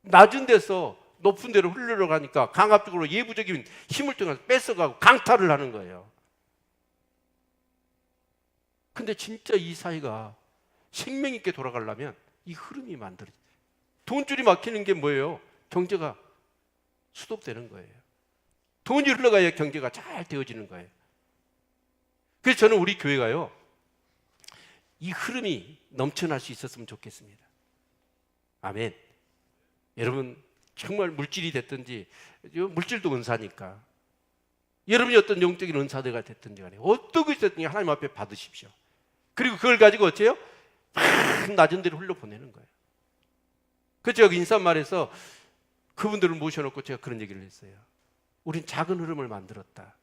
낮은 데서 높은 데로 흘러가니까 강압적으로 예부적인 힘을 통해서 뺏어가고 강탈을 하는 거예요. 근데 진짜 이 사회가 생명 있게 돌아가려면 이 흐름이 만들어져요. 돈줄이 막히는 게 뭐예요? 경제가 수독되는 거예요. 돈이 흘러가야 경제가 잘 되어지는 거예요. 그래서 저는 우리 교회가요 이 흐름이 넘쳐날 수 있었으면 좋겠습니다. 아멘. 여러분 정말 물질이 됐든지 물질도 은사니까 여러분이 어떤 영적인 은사대가 됐든지 간에 어떤 것이 됐든지 하나님 앞에 받으십시오. 그리고 그걸 가지고 어째요? 막 낮은 데로 흘려보내는 거예요. 그래서 제가 인사말에서 그분들을 모셔놓고 제가 그런 얘기를 했어요. 우린 작은 흐름을 만들었다.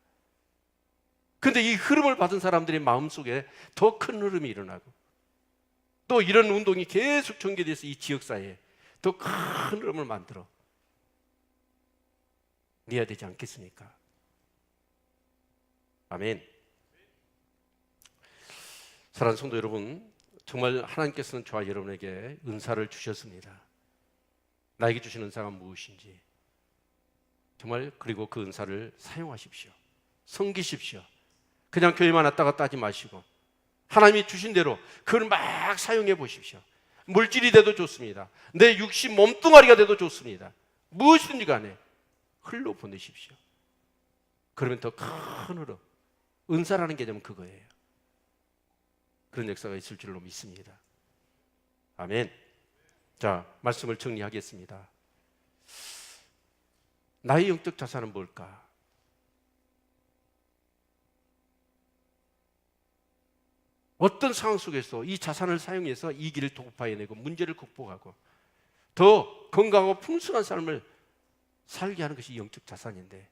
근데 이 흐름을 받은 사람들의 마음속에 더 큰 흐름이 일어나고 또 이런 운동이 계속 전개돼서 이 지역사회에 더 큰 흐름을 만들어 내야 되지 않겠습니까? 아멘. 사랑하는 성도 여러분, 정말 하나님께서는 저와 여러분에게 은사를 주셨습니다. 나에게 주신 은사가 무엇인지 정말 그리고 그 은사를 사용하십시오. 섬기십시오. 그냥 교회만 왔다 갔다 하지 마시고 하나님이 주신 대로 그걸 막 사용해 보십시오. 물질이 돼도 좋습니다. 내 육신 몸뚱아리가 돼도 좋습니다. 무엇이든지 간에 흘러보내십시오. 그러면 더 큰 흐름, 은사라는 개념은 그거예요. 그런 역사가 있을 줄로 믿습니다. 아멘. 자, 말씀을 정리하겠습니다. 나의 영적 자산은 뭘까? 어떤 상황 속에서 이 자산을 사용해서 이 길을 돌파해내고 문제를 극복하고 더 건강하고 풍성한 삶을 살게 하는 것이 영적 자산인데,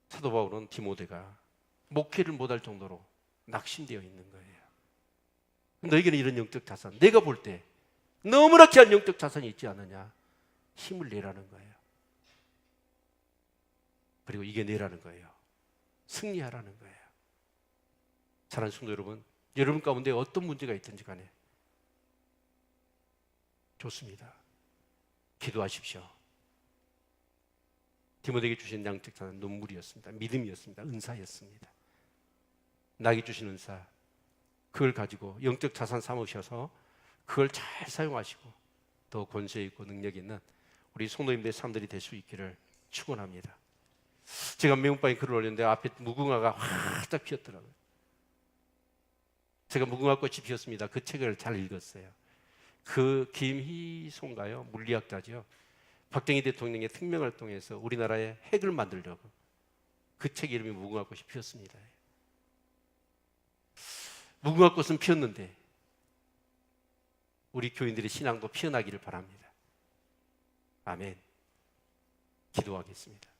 사도 바울은 디모데가 목회를 못할 정도로 낙심되어 있는 거예요. 너에게는 이런 영적 자산, 내가 볼 때 너무나 귀한 영적 자산이 있지 않느냐, 힘을 내라는 거예요. 그리고 이겨내라는 거예요. 승리하라는 거예요. 사랑하는 성도 여러분, 여러분 가운데 어떤 문제가 있든지 간에 좋습니다. 기도하십시오. 디모데에게 주신 영적 자산은 눈물이었습니다. 믿음이었습니다. 은사였습니다. 나에게 주신 은사, 그걸 가지고 영적 자산 삼으셔서 그걸 잘 사용하시고 더 권세 있고 능력 있는 우리 성도님들의 삶들이 될 수 있기를 축원합니다. 제가 메모방에 글을 올렸는데 앞에 무궁화가 활짝 피었더라고요. 제가 무궁화 꽃이 피었습니다. 그 책을 잘 읽었어요. 그 김희송가요, 물리학자죠. 박정희 대통령의 특명을 통해서 우리나라에 핵을 만들려고 그 책 이름이 무궁화 꽃이 피었습니다. 무궁화 꽃은 피었는데 우리 교인들의 신앙도 피어나기를 바랍니다. 아멘. 기도하겠습니다.